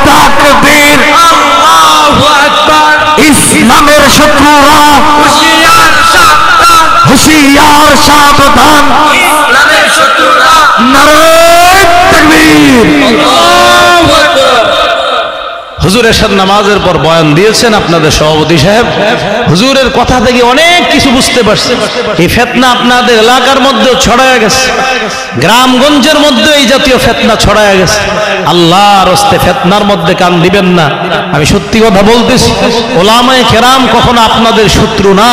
তাকবীর, আল্লাহু আকবার। ইসলামের শত্রুরা হুঁশিয়ার সাবধান, হুঁশিয়ার সাবধান, ইসলামের শত্রুরা। নারে তাকবীর, আল্লাহু আকবার। হুজুর এশার নামাজের পর বয়ান দিয়েছেন আপনাদের সভাপতি সাহেব, হুজুরের কথা থেকে অনেক কিছু বুঝতে পারছে। এই ফিতনা আপনাদের এলাকার মধ্যেও ছড়ায় গেছে, গ্রামগঞ্জের মধ্যে এই জাতীয় ফিতনা ছড়ায় গেছে। আল্লাহর রাস্তে ফিতনার মধ্যে কান দিবেন না। আমি সত্যি কথা বলতেছি, ওলামায়ে কেরাম কখনো আপনাদের শত্রু না,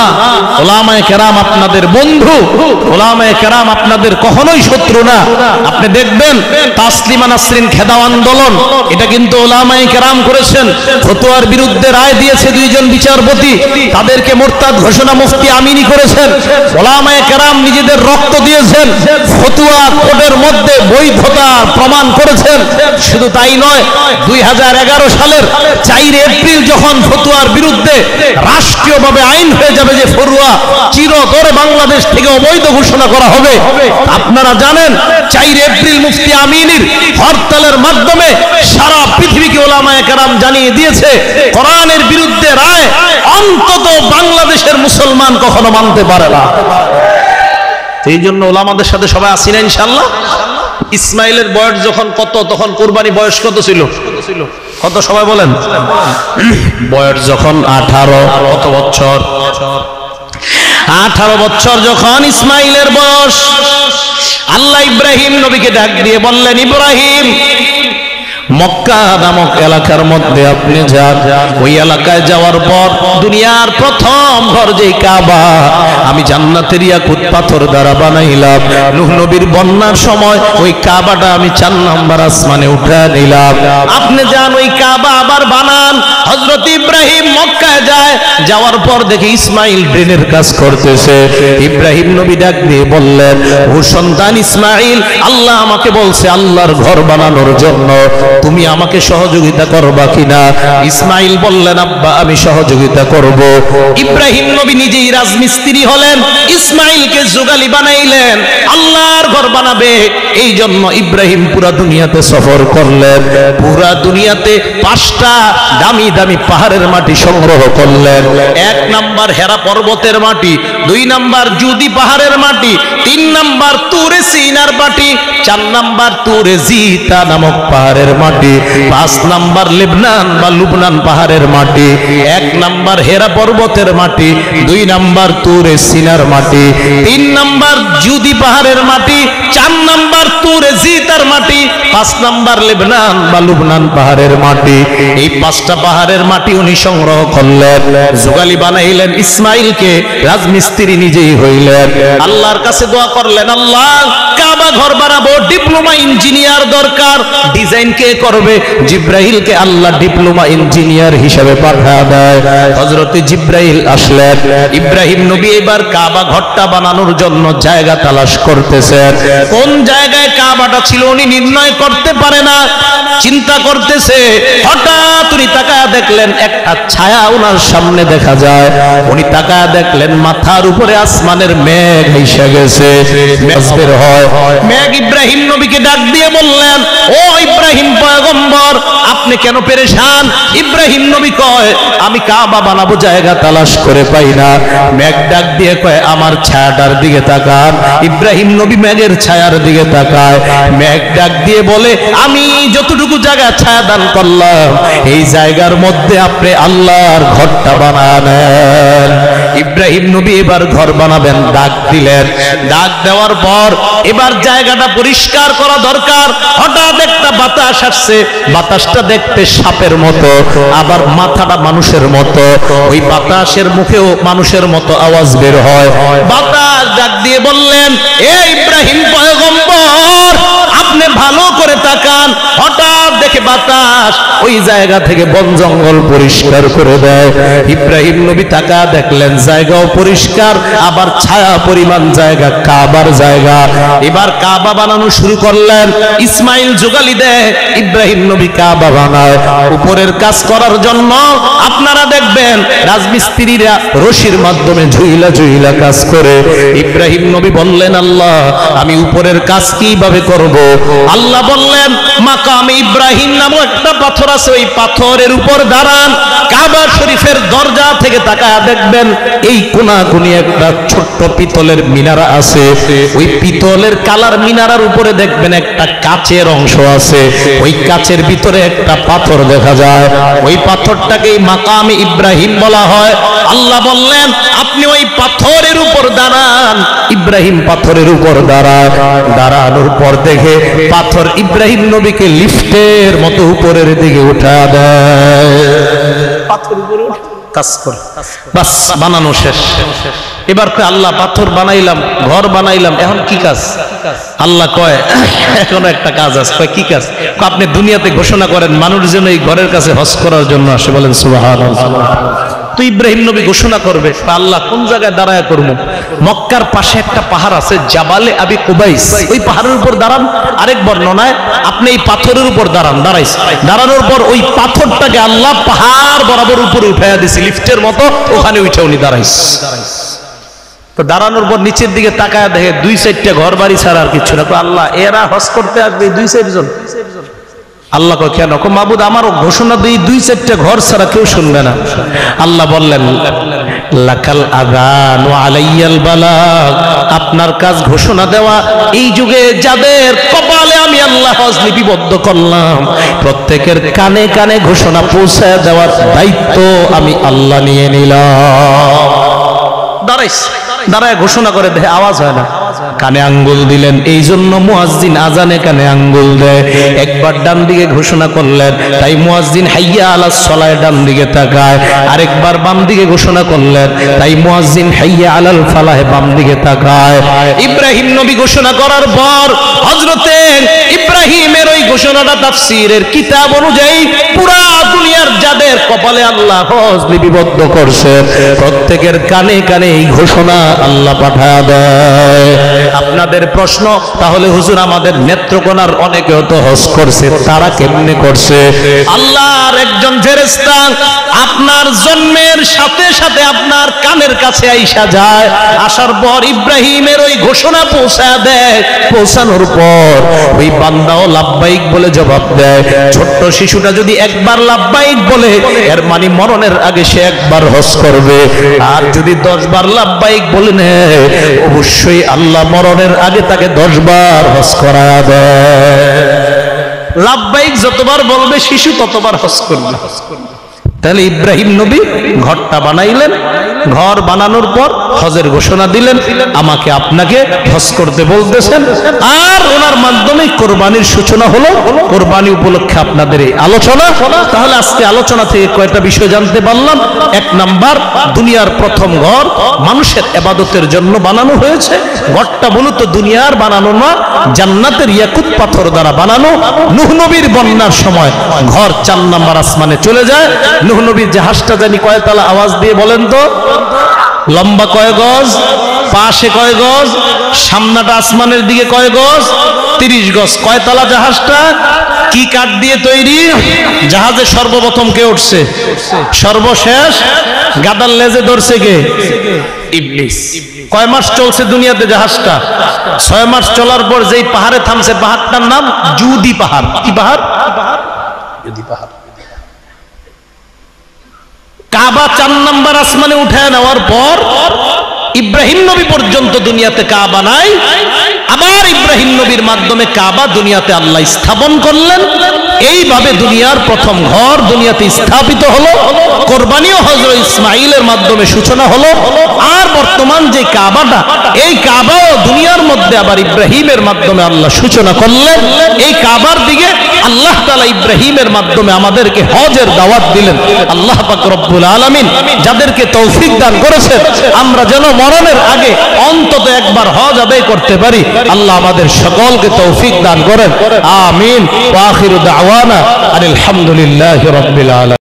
ওলামায়ে কেরাম আপনাদের বন্ধু, ওলামায়ে কেরাম আপনাদের কখনোই শত্রু না। আপনি দেখবেন তাসলিমা নাসরিন খেদাও আন্দোলন, এটা কিন্তু ওলামায়ে কেরাম করেছেন। ফতোয়ার বিরুদ্ধে রায় দিয়েছে দুইজন বিচারপতি, তাদেরকে মুরতাদ ঘোষণা মুফতি আমিনী করেছেন। ওলামায়ে কেরাম নিজেদের রক্ত দিয়েছেন, ফতোয়া কোর্টের মধ্যে বৈধতা প্রমাণ করেছেন। শুধু তাই নয়, 2011 সালের 4 এপ্রিল যখন ফতোয়ার বিরুদ্ধে রাষ্ট্রীয়ভাবে আইন হয়ে যাবে যে ফতোয়া চিরতরে বাংলাদেশ থেকে অবৈধ ঘোষণা করা হবে, আপনারা জানেন 4 এপ্রিল মুফতি আমিনীর হরতালের মাধ্যমে সারা পৃথিবীকে ওলামায়ে কেরাম জানিয়ে দিয়েছে কোরআনের বিরুদ্ধে রায় অন্তত বাংলাদেশের মুসলমান কখনো মানতে পারে না। এই জন্য ওলামাদের সাথে সবাই আসি না ইনশাআল্লাহ। ইসমাইলের বয়স যখন কত, তখন কুরবানি বয়স কত ছিল? কত সবাই বলেন? বয়স যখন 18, কত বছর? 18 বছর যখন ইসমাইলের বয়স, আল্লাহ ইব্রাহিম নবীকে ডাক দিয়ে বললেন, ইব্রাহিম মক্কা নামক এলাকার মধ্যে আপনি যান। ওই এলাকায় যাওয়ার পর দুনিয়ার প্রথম ঘর যেই কাবা আমি জান্নাতের ইয়াকুত পাথর দ্বারা বানাইলাম, নূহ নবীর বন্যার সময় ওই কাবাটা আমি 4 নম্বর আসমানে উঠা নিলাম। আপনি যান ওই কাবা আবার বানান। হযরত ইব্রাহিম মক্কায় যায়, যাওয়ার পর দেখে ইসমাইল ব্রেনের কাজ করতেছে। ইব্রাহিম নবী ডাক দিয়ে বললেন, ও সন্তান ইসমাইল, আল্লাহ আমাকে বলছে আল্লাহর ঘর বানানোর জন্য, তুমি আমাকে সহযোগিতা করবা কিনা? ইসমাইল বললেন, আব্বা আমি সহযোগিতা করব। ইব্রাহিম নবী নিজেই রাজমিস্ত্রি হলেন, ইসমাইলকে জোগালি বানাইলেন, আল্লাহর ঘর বানাবে। এই জন্য ইব্রাহিম পুরা দুনিয়াতে সফর করলেন, পুরা দুনিয়াতে 5টা দামি দামি পাহাড়ের মাটি সংগ্রহ করলেন। 1 নাম্বার হেরা পর্বতের মাটি, 2 নাম্বার জুদি পাহাড়ের মাটি, 3 নাম্বার তুরে সিনার মাটি, 4 নাম্বার তুরে জিতা নামক পাহাড়ের মাটি, 5 নাম্বার লেবনান বা লুবনান পাহাড়ের মাটি, 1 নাম্বার হেরা পর্বতের মাটি, 2 নাম্বার তুরে সিনার মাটি, 3 নাম্বার জুদি পাহাড়ের মাটি, 4 নাম্বার তুরে জিতার মাটি, 5 নাম্বার লেবনান বা লুবনান পাহাড়ের মাটি। এই 5টা পাহাড়ের মাটি উনি সংগ্রহ করলেন, জোগালি বানাইলেন, ইসমাইলকে রাজমিস্ত্রি নিজেই হইলেন। আল্লাহর কাছে দোয়া করলেন, আল্লাহ কাবা ঘর বানাবো, ডিপ্লোমা ইঞ্জিনিয়ার দরকার, ডিজাইন কে করবে? জিব্রাইলকে আল্লাহ ডিপ্লোমা ইঞ্জিনিয়ার হিসেবে পাঠিয়ে দেয়। হযরত জিব্রাইল আসলেন, ইব্রাহিম নবী এবার কাবা ঘরটা বানানোর জন্য জায়গা তালাশ করতেছেন। কোন জায়গায় কাবাটা ছিল উনি নির্ণয় করতে পারে না, চিন্তা করতেছে। হঠাৎ উনি তাকায় দেখলেন একটা ছায়া ওনার সামনে দেখা যায়। উনি তাকায় দেখলেন মাথার উপরে আসমানের মেঘ এসে গেছে, মেঘ বের হয়। মেঘ ইব্রাহিম নবীকে ডাক দিয়ে বললেন, ও ইব্রাহিম পয়গম্বর, আপনি কেন পেরেশান? ইব্রাহিম নবী কয়, আমি কাবা বানাবো, জায়গা তালাশ করে পাই না। মেঘ ডাক দিয়ে কয়, আমার ছায়াটার দিকে তাকান। ইব্রাহিম নবী মেঘের ছায়ার দিকে তাকায়। মেঘ ডাক দিয়ে বলে, আমি যতটুকু জায়গা ছায়া দান করলাম, এই জায়গার মধ্যে আপনি আল্লাহর ঘরটা বানালেন। ইব্রাহিম নবী এবার ঘর বানাবেন, ডাক দিলেন। ডাক দেওয়ার পর এবার জায়গাটা পরিষ্কার করা দরকার। হঠাৎ একটা বাতাস আসছে, বাতাসটা দেখতে সাপের মতো, আবার মাথাটা মানুষের মতো। ওই বাতাসের মুখেও মানুষের মতো আওয়াজ বের হয়। বাতাস ডাক দিয়ে বললেন, এ ইব্রাহিম পয়গম্বর, আপনি ভালো করে তাকান। হঠাৎ দেখে বাতাস ওই জায়গা থেকে বন জঙ্গল পরিষ্কার করে দেয়। ইব্রাহিম নবী তাকা দেখলেন জায়গাও পরিষ্কার, আবার ছায়া পরিমাণ জায়গা, কাবার জায়গা। এবার কাবা বানানো শুরু করলেন। ইসমাইল যোগালি দেয়, ইব্রাহিম নবী কাবা বানায়। উপরের কাজ করার জন্য আপনারা দেখবেন রাজমিস্ত্রিরা রশির মাধ্যমে ঝুইলা ঝুইলা কাজ করে। ইব্রাহিম নবী বললেন, আল্লাহ আমি উপরের কাজ কিভাবে করব? আল্লাহ বললেন, মাকাম ইব্রাহিম নামক একটা পাথর আছে, ওই পাথরের উপর দাঁড়ান। কাবা শরীফের দরজা থেকে তাকায় দেখবেন এই কোনাকুনি একটা ছোট্ট পিতলের মিনারা আছে। ওই পিতলের কালার মিনারার উপরে দেখবেন একটা কাচের অংশ আছে। ওই কাচের ভিতরে একটা পাথর দেখা যায়। ওই পাথরটাকেই মাকাম ইব্রাহিম বলা হয়। আল্লাহ বললেন, আপনি ওই পাথরের উপর দাঁড়ান। ইব্রাহিম পাথরের উপর দাঁড়ায়। দাঁড়ানোর পর দেখে পাথর ইব্রাহিম নবীকে লিফটের মতো উপরের দিকে উঠা দেয়। পাথর উপরে কাজ করে, বাস বানানো শেষ। এবার কয়, আল্লাহ পাথর বানাইলাম, ঘর বানাইলাম, এখন কি কাজ? আল্লাহ কয়, এখনো একটা কাজ আছে। কয়, কি কাজ? আপনি দুনিয়াতে ঘোষণা করেন মানুষ যেন এই ঘরের কাছে হজ করার জন্য আসে। বলেন সুবহানাল্লাহ। তো ইব্রাহিম নবী ঘোষণা করবে, আল্লাহ কোন জায়গায় দাঁড়ায় করব? মক্কার পাশে একটা পাহাড় আছে, জাবালে আবি কুবাইস, ওই পাহাড়ের উপর দাঁড়ান। আরেক বর্ণনায় আপনি এই পাথরের উপর দাঁড়ান। দাঁড়ানোর পর ওই পাথরটাকে আল্লাহ পাহাড় বরাবর উপরে উঠাইয়া দিছে লিফটের মতো, ওখানে উঠে উনি দাঁড়াইছে। তো দাঁড়ানোর পর নিচের দিকে তাকায় দেখে 2-4টা ঘর বাড়ি ছাড়া আর কিছু না। আল্লাহ এরা হজ করতে আসবে 2-4 জন। আল্লাহ কয়, কেন? মাবুদ আমারও ঘোষণা দিই 2-4টা ঘর ছাড়া কেউ শুনবে না। আল্লাহ বললেন, লাকাল আযান ওয়া আলাইয়াল বালাগ, আপনার কাজ ঘোষণা দেওয়া। এই যুগে যাদের কপালে আমি আল্লাহ হজ লিপিবদ্ধ করলাম, প্রত্যেকের কানে কানে ঘোষণা পৌঁছায় দেওয়ার দায়িত্ব আমি আল্লাহ নিয়ে নিলাম। দাঁড়ায় ঘোষণা করে দেয়, আওয়াজ হয় না। কানে আঙ্গুল দিলেন, এই জন্য মুয়াজ্জিন আজানে কানে আঙ্গুল দেয়। একবার ডান দিকে ঘোষণা করলেন, তাই মুয়াজ্জিন হাইয়া আলাস সালায় ডান দিকে তাকায়। আরেকবার বাম দিকে ঘোষণা করলেন, তাই মুয়াজ্জিন হাইয়া আলাল ফালাহে বাম দিকে তাকায়। ইব্রাহিম নবী ঘোষণা করার পর হযরতে ইব্রাহিমের ওই ঘোষণাটা তাফসীরের কিতাব অনুযায়ী পুরা দুনিয়ার যাদের কপালে আল্লাহ হজ লিপিবদ্ধ করছে, প্রত্যেকের কানে কানে এই ঘোষণা আল্লাহ পাঠায় দেয়। আপনাদের প্রশ্ন, তাহলে হুজুর আমাদের নেত্রকোনার অনেকেও তো হজ করছে, তারা কেমনে করছে? আল্লাহর একজন ফেরেশতা আপনার জন্মের সাথে সাথে আপনার কানের কাছে আইসা যায়। আসার পর ইব্রাহিমের ওই ঘোষণা পৌঁছায় দেয়। পৌঁছানোর পর ওই বান্দাও লাব্বাইক বলে জবাব দেয়। ছোট্ট শিশুটা যদি একবার লাব্বাইক বলে, এর মানে মরণের আগে সে একবার হজ করবে। আর যদি 10 বার লাব্বাইক বলে নেয়, অবশ্যই আল্লাহ মরণের আগে তাকে 10 বার হজ করা দেয়। লাব্বাইক যতবার বলবে শিশু ততবার হজ করবে। তাহলে ইব্রাহিম নবী ঘরটা বানাইলেন। ঘর বানানোর পর হজের ঘোষণা দিলেন, আমাকে আপনাকে হজ করতে বলতেছেন। আর ওনার মাধ্যমে কোরবানির সূচনা হলো। কোরবানি উপলক্ষে আপনাদের এই আলোচনা। তাহলে আজকে আলোচনা থেকে কয়টা বিষয় জানতে পারলাম। 1 নাম্বার, দুনিয়ার প্রথম ঘর মানুষের ইবাদতের জন্য বানানো হয়েছে। ঘরটা মূলত দুনিয়ার বানানো না, জান্নাতের ইয়াকুত পাথর দ্বারা বানানো। নূহ নবীর বন্যার সময় ঘর 4 নাম্বার আসমানে চলে যায়। নূহ নবীর জাহাজটা জানি কয়তলা? আওয়াজ দিয়ে বলেন তো। লম্বা কয় গজ, পাশে কয় গজ, সামনাটা আসমানের দিকে কয় গজ? 30 গজ। কয়তলা জাহাজটা? কি কাঠ দিয়ে তৈরি? জাহাজে সর্বপ্রথম কে উঠছে? সর্বশেষ গাদার লেজে ধরছে কে? ইবলিস। কয় মাস চলছে দুনিয়াতে জাহাজটা? 6 মাস চলার পর যেই পাহাড়ে থামছে, পাহাড়টার নাম জুদি পাহাড়। কি পাহাড়? জুদি পাহাড়। কাবা 4 নাম্বার আসমানে উঠায় নেওয়ার পর ইব্রাহিম নবী পর্যন্ত দুনিয়াতে কাবা নাই। আবার ইব্রাহিম নবীর মাধ্যমে কাবা দুনিয়াতে আল্লাহ স্থাপন করলেন। এইভাবে দুনিয়ার প্রথম ঘর দুনিয়াতে স্থাপিত হলো, কোরবানিও হযরত ইসমাঈলের মাধ্যমে সূচনা হলো। আর বর্তমান যে কাবাটা, এই কাবাও দুনিয়ার মধ্যে আবার ইব্রাহিমের মাধ্যমে আল্লাহ সূচনা করলেন। এই কাবার দিকে আল্লাহ তাআলা ইব্রাহিমের মাধ্যমে আমাদেরকে হজের দাওয়াত দিলেন। আল্লাহ পাক রব্বুল আলামিন যাদেরকে তৌফিক দান করেছেন, আমরা যেন মরণের আগে অন্তত একবার হজ আদায় করতে পারি, আল্লাহ আমাদের সকলকে তৌফিক দান করেন। আমিন। ওয়া আখিরু দাওয়ানা আলহামদুলিল্লাহি রাব্বিল আলামিন।